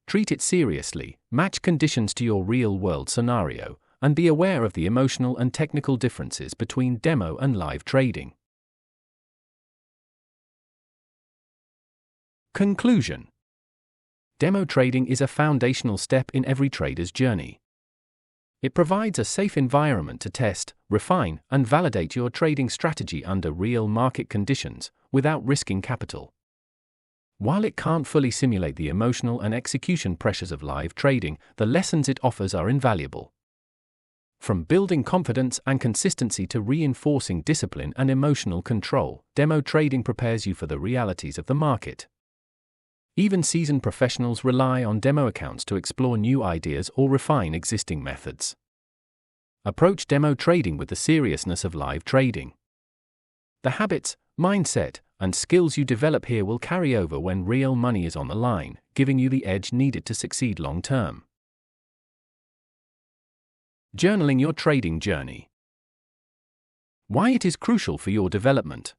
Treat it seriously, match conditions to your real-world scenario, and be aware of the emotional and technical differences between demo and live trading. Conclusion. Demo trading is a foundational step in every trader's journey. It provides a safe environment to test, refine, and validate your trading strategy under real market conditions, without risking capital. While it can't fully simulate the emotional and execution pressures of live trading, the lessons it offers are invaluable. From building confidence and consistency to reinforcing discipline and emotional control, demo trading prepares you for the realities of the market. Even seasoned professionals rely on demo accounts to explore new ideas or refine existing methods. Approach demo trading with the seriousness of live trading. The habits, mindset, and skills you develop here will carry over when real money is on the line, giving you the edge needed to succeed long-term. Journaling your trading journey. Why it is crucial for your development.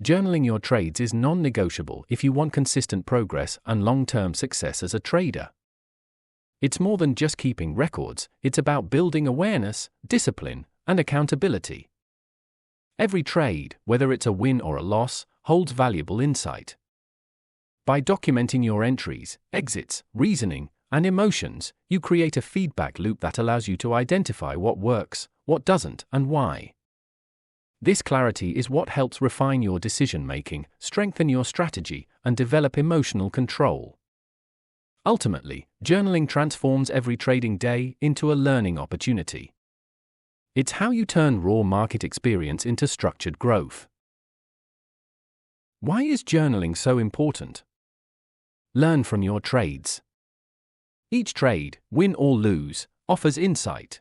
Journaling your trades is non-negotiable if you want consistent progress and long-term success as a trader. It's more than just keeping records, it's about building awareness, discipline, and accountability. Every trade, whether it's a win or a loss, holds valuable insight. By documenting your entries, exits, reasoning, and emotions, you create a feedback loop that allows you to identify what works, what doesn't, and why. This clarity is what helps refine your decision-making, strengthen your strategy, and develop emotional control. Ultimately, journaling transforms every trading day into a learning opportunity. It's how you turn raw market experience into structured growth. Why is journaling so important? Learn from your trades. Each trade, win or lose, offers insight.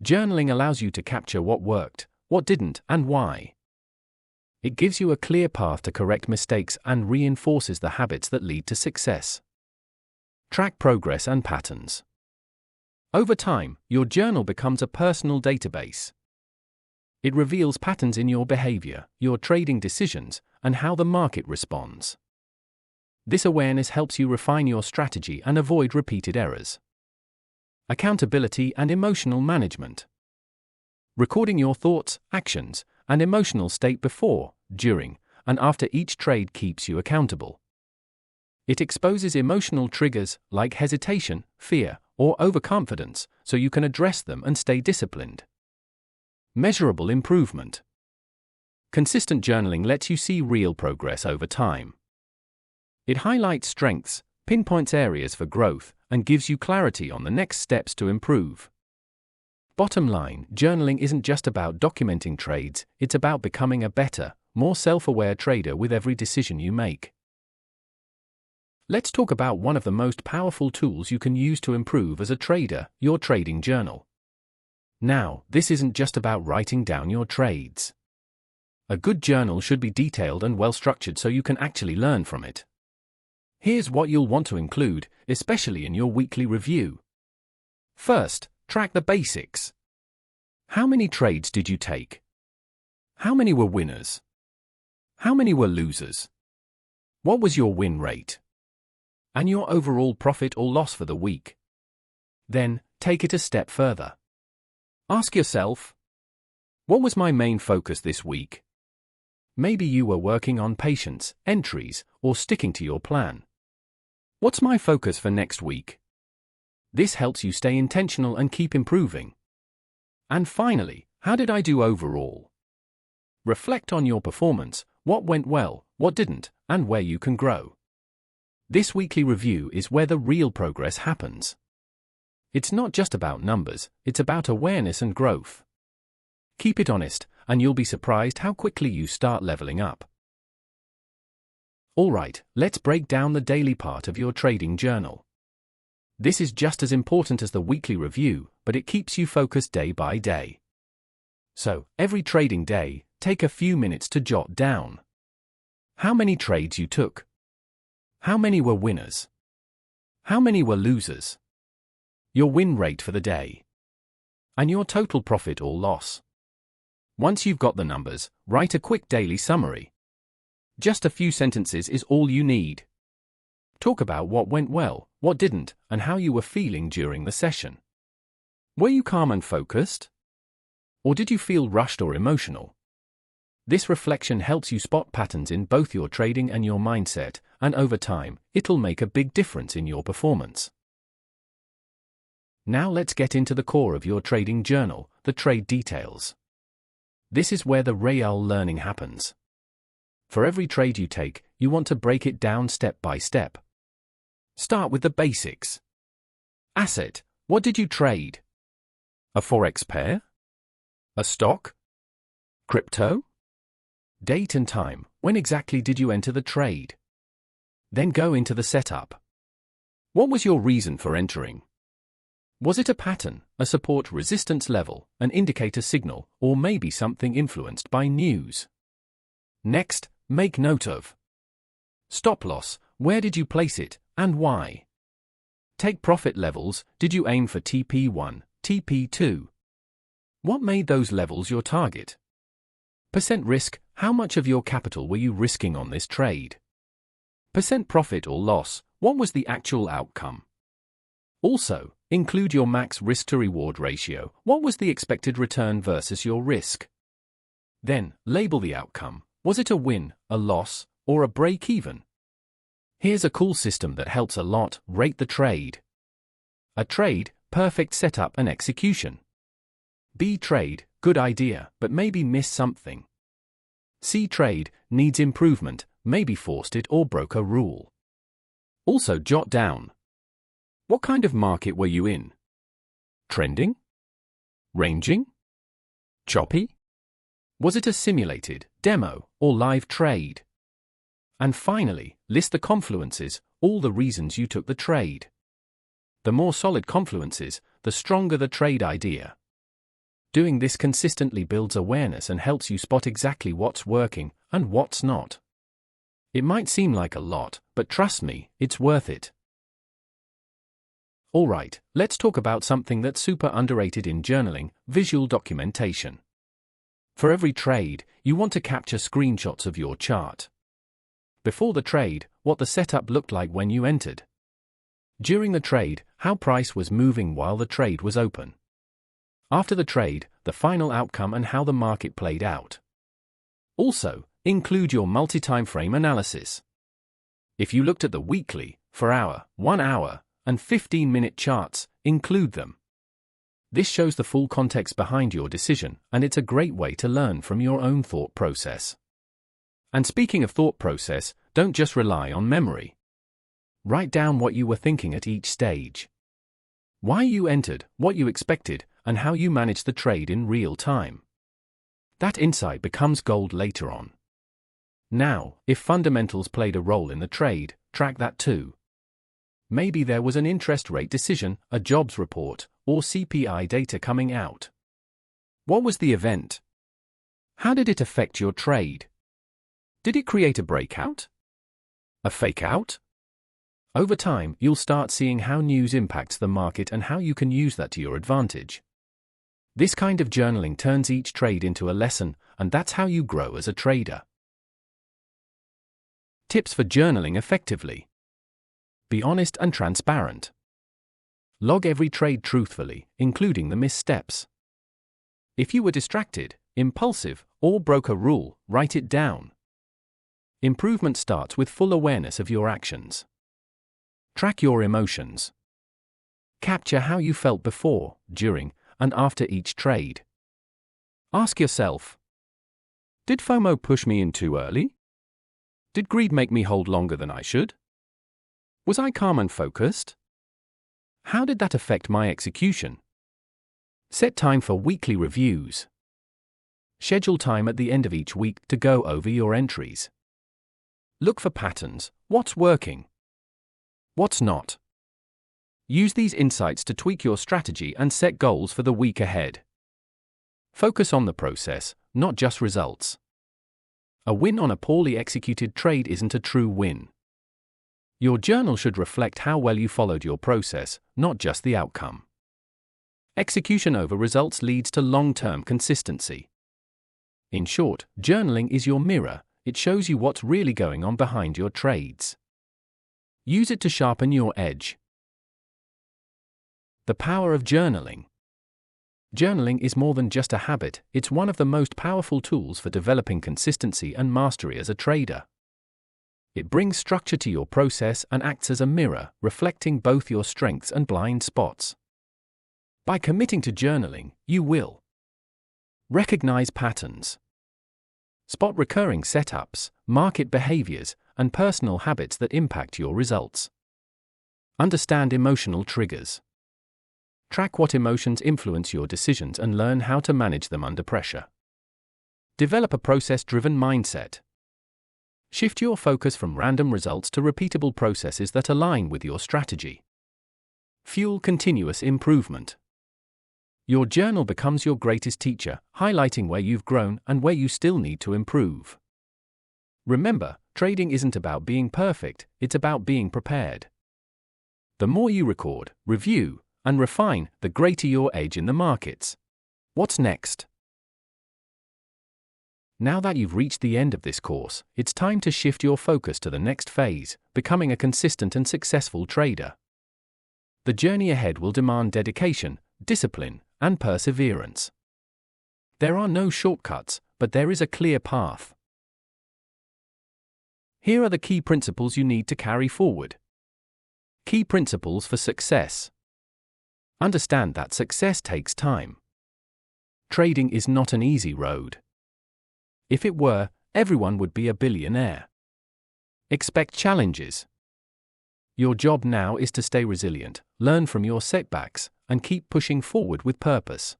Journaling allows you to capture what worked, what didn't, and why. It gives you a clear path to correct mistakes and reinforces the habits that lead to success. Track progress and patterns. Over time, your journal becomes a personal database. It reveals patterns in your behavior, your trading decisions, and how the market responds. This awareness helps you refine your strategy and avoid repeated errors. Accountability and emotional management. Recording your thoughts, actions, and emotional state before, during, and after each trade keeps you accountable. It exposes emotional triggers like hesitation, fear, or overconfidence, so you can address them and stay disciplined. Measurable improvement. Consistent journaling lets you see real progress over time. It highlights strengths, pinpoints areas for growth, and gives you clarity on the next steps to improve. Bottom line, journaling isn't just about documenting trades, it's about becoming a better, more self-aware trader with every decision you make. Let's talk about one of the most powerful tools you can use to improve as a trader, your trading journal. Now, this isn't just about writing down your trades. A good journal should be detailed and well-structured so you can actually learn from it. Here's what you'll want to include, especially in your weekly review. First, track the basics. How many trades did you take? How many were winners? How many were losers? What was your win rate? And your overall profit or loss for the week? Then, take it a step further. Ask yourself, what was my main focus this week? Maybe you were working on patience, entries, or sticking to your plan. What's my focus for next week? This helps you stay intentional and keep improving. And finally, how did I do overall? Reflect on your performance, what went well, what didn't, and where you can grow. This weekly review is where the real progress happens. It's not just about numbers, it's about awareness and growth. Keep it honest, and you'll be surprised how quickly you start leveling up. Alright, let's break down the daily part of your trading journal. This is just as important as the weekly review, but it keeps you focused day by day. So, every trading day, take a few minutes to jot down how many trades you took. How many were winners? How many were losers? Your win rate for the day. And your total profit or loss. Once you've got the numbers, write a quick daily summary. Just a few sentences is all you need. Talk about what went well, what didn't, and how you were feeling during the session. Were you calm and focused? Or did you feel rushed or emotional? This reflection helps you spot patterns in both your trading and your mindset, and over time, it'll make a big difference in your performance. Now let's get into the core of your trading journal, the trade details. This is where the real learning happens. For every trade you take, you want to break it down step by step. Start with the basics. Asset, what did you trade? A forex pair? A stock? Crypto? Date and time, when exactly did you enter the trade? Then go into the setup. What was your reason for entering? Was it a pattern, a support resistance level, an indicator signal, or maybe something influenced by news? Next, make note of stop loss, where did you place it, and why? Take profit levels, did you aim for TP1, TP2? What made those levels your target? Percent risk, how much of your capital were you risking on this trade? Percent profit or loss, what was the actual outcome? Also, include your max risk to reward ratio, what was the expected return versus your risk? Then, label the outcome, was it a win, a loss, or a break-even? Here's a cool system that helps a lot, rate the trade. A trade, perfect setup and execution. B trade, good idea, but maybe missed something. C trade, needs improvement, maybe forced it or broke a rule. Also jot down, what kind of market were you in? Trending? Ranging? Choppy? Was it a simulated, demo, or live trade? And finally, list the confluences, all the reasons you took the trade. The more solid confluences, the stronger the trade idea. Doing this consistently builds awareness and helps you spot exactly what's working and what's not. It might seem like a lot, but trust me, it's worth it. Alright, let's talk about something that's super underrated in journaling: visual documentation. For every trade, you want to capture screenshots of your chart. Before the trade, what the setup looked like when you entered. During the trade, how price was moving while the trade was open. After the trade, the final outcome and how the market played out. Also, include your multi-time frame analysis. If you looked at the weekly, 4-hour, 1-hour, and 15-minute charts, include them. This shows the full context behind your decision, and it's a great way to learn from your own thought process. And speaking of thought process, don't just rely on memory. Write down what you were thinking at each stage. Why you entered, what you expected, and how you managed the trade in real time. That insight becomes gold later on. Now, if fundamentals played a role in the trade, track that too. Maybe there was an interest rate decision, a jobs report, or CPI data coming out. What was the event? How did it affect your trade? Did it create a breakout? A fake out? Over time, you'll start seeing how news impacts the market and how you can use that to your advantage. This kind of journaling turns each trade into a lesson, and that's how you grow as a trader. Tips for journaling effectively. Be honest and transparent. Log every trade truthfully, including the missteps. If you were distracted, impulsive, or broke a rule, write it down. Improvement starts with full awareness of your actions. Track your emotions. Capture how you felt before, during, and after each trade. Ask yourself, did FOMO push me in too early? Did greed make me hold longer than I should? Was I calm and focused? How did that affect my execution? Set time for weekly reviews. Schedule time at the end of each week to go over your entries. Look for patterns: what's working? What's not? Use these insights to tweak your strategy and set goals for the week ahead. Focus on the process, not just results. A win on a poorly executed trade isn't a true win. Your journal should reflect how well you followed your process, not just the outcome. Execution over results leads to long-term consistency. In short, journaling is your mirror. It shows you what's really going on behind your trades. Use it to sharpen your edge. The power of journaling. Journaling is more than just a habit, it's one of the most powerful tools for developing consistency and mastery as a trader. It brings structure to your process and acts as a mirror, reflecting both your strengths and blind spots. By committing to journaling, you will recognize patterns, spot recurring setups, market behaviors, and personal habits that impact your results. Understand emotional triggers. Track what emotions influence your decisions and learn how to manage them under pressure. Develop a process-driven mindset. Shift your focus from random results to repeatable processes that align with your strategy. Fuel continuous improvement. Your journal becomes your greatest teacher, highlighting where you've grown and where you still need to improve. Remember, trading isn't about being perfect, it's about being prepared. The more you record, review, and refine, the greater your edge in the markets. What's next? Now that you've reached the end of this course, it's time to shift your focus to the next phase, becoming a consistent and successful trader. The journey ahead will demand dedication, discipline, and perseverance. There are no shortcuts, but there is a clear path. Here are the key principles you need to carry forward. Key principles for success. Understand that success takes time. Trading is not an easy road. If it were, everyone would be a billionaire. Expect challenges. Your job now is to stay resilient, learn from your setbacks, and keep pushing forward with purpose.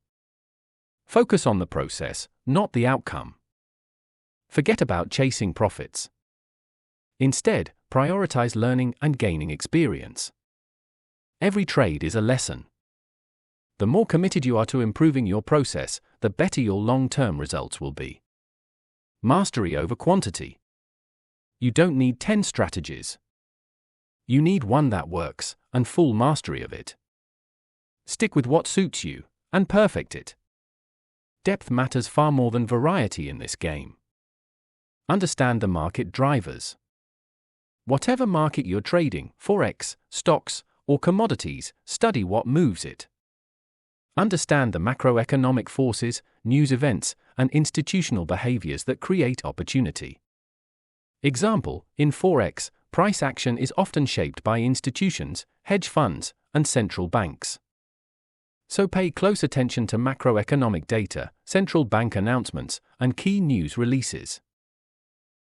Focus on the process, not the outcome. Forget about chasing profits. Instead, prioritize learning and gaining experience. Every trade is a lesson. The more committed you are to improving your process, the better your long-term results will be. Mastery over quantity. You don't need 10 strategies. You need one that works, and full mastery of it. Stick with what suits you, and perfect it. Depth matters far more than variety in this game. Understand the market drivers. Whatever market you're trading, forex, stocks, or commodities, study what moves it. Understand the macroeconomic forces, news events, and institutional behaviors that create opportunity. Example, in forex, price action is often shaped by institutions, hedge funds, and central banks. So pay close attention to macroeconomic data, central bank announcements, and key news releases.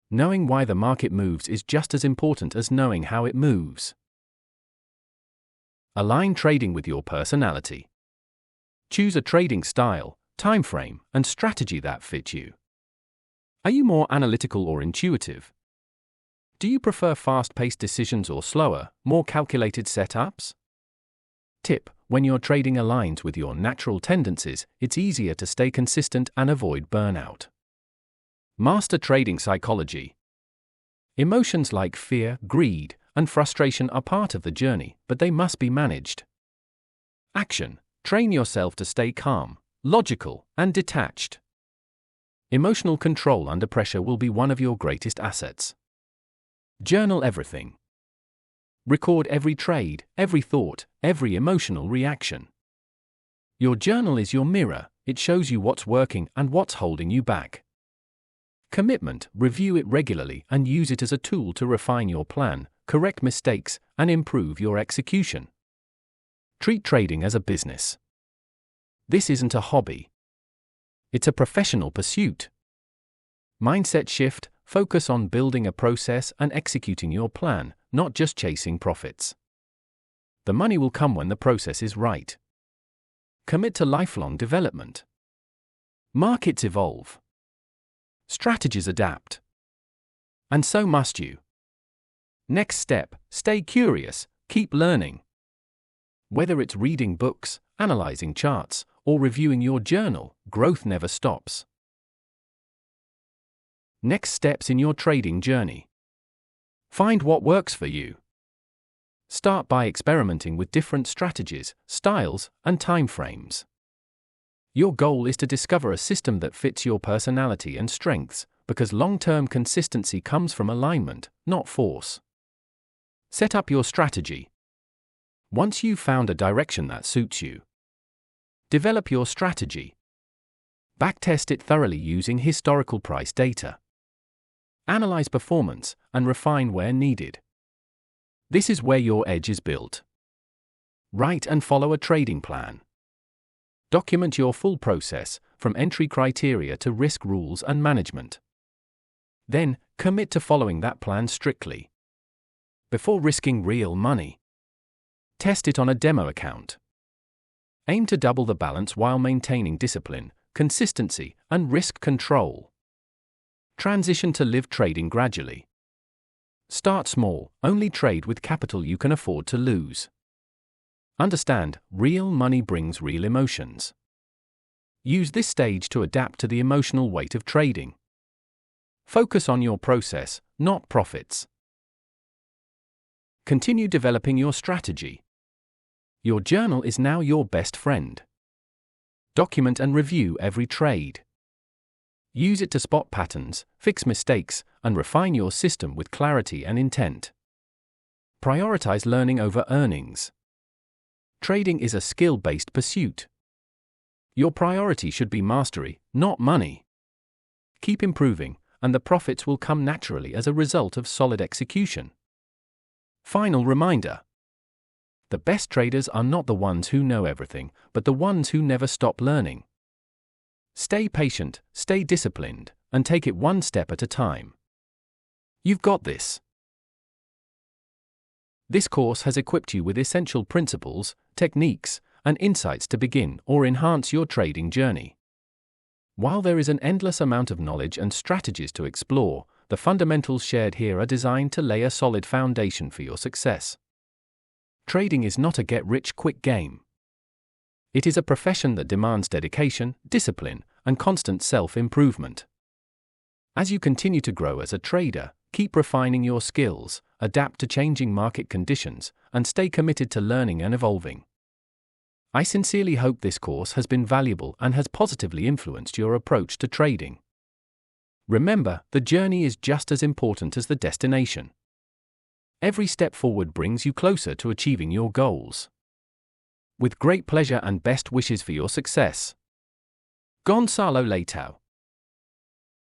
Knowing why the market moves is just as important as knowing how it moves. Align trading with your personality. Choose a trading style, time frame, and strategy that fit you. Are you more analytical or intuitive? Do you prefer fast-paced decisions or slower, more calculated setups? Tip: when your trading aligns with your natural tendencies, it's easier to stay consistent and avoid burnout. Master trading psychology. Emotions like fear, greed, and frustration are part of the journey, but they must be managed. Action: train yourself to stay calm, logical, and detached. Emotional control under pressure will be one of your greatest assets. Journal everything. Record every trade, every thought, every emotional reaction. Your journal is your mirror, it shows you what's working and what's holding you back. Commitment: review it regularly and use it as a tool to refine your plan, correct mistakes, and improve your execution. Treat trading as a business. This isn't a hobby. It's a professional pursuit. Mindset shift: focus on building a process and executing your plan, not just chasing profits. The money will come when the process is right. Commit to lifelong development. Markets evolve. Strategies adapt. And so must you. Next step: stay curious, keep learning. Whether it's reading books, analyzing charts, or reviewing your journal, growth never stops. Next steps in your trading journey. Find what works for you. Start by experimenting with different strategies, styles, and time frames. Your goal is to discover a system that fits your personality and strengths, because long-term consistency comes from alignment, not force. Set up your strategy. Once you've found a direction that suits you, develop your strategy. Backtest it thoroughly using historical price data. Analyze performance and refine where needed. This is where your edge is built. Write and follow a trading plan. Document your full process, from entry criteria to risk rules and management. Then, commit to following that plan strictly. Before risking real money, test it on a demo account. Aim to double the balance while maintaining discipline, consistency, and risk control. Transition to live trading gradually. Start small, only trade with capital you can afford to lose. Understand, real money brings real emotions. Use this stage to adapt to the emotional weight of trading. Focus on your process, not profits. Continue developing your strategy. Your journal is now your best friend. Document and review every trade. Use it to spot patterns, fix mistakes, and refine your system with clarity and intent. Prioritize learning over earnings. Trading is a skill-based pursuit. Your priority should be mastery, not money. Keep improving, and the profits will come naturally as a result of solid execution. Final reminder: the best traders are not the ones who know everything, but the ones who never stop learning. Stay patient, stay disciplined, and take it one step at a time. You've got this. This course has equipped you with essential principles, techniques, and insights to begin or enhance your trading journey. While there is an endless amount of knowledge and strategies to explore, the fundamentals shared here are designed to lay a solid foundation for your success. Trading is not a get-rich-quick game. It is a profession that demands dedication, discipline, and constant self-improvement. As you continue to grow as a trader, keep refining your skills, adapt to changing market conditions, and stay committed to learning and evolving. I sincerely hope this course has been valuable and has positively influenced your approach to trading. Remember, the journey is just as important as the destination. Every step forward brings you closer to achieving your goals. With great pleasure and best wishes for your success. Gonzalo Leitao.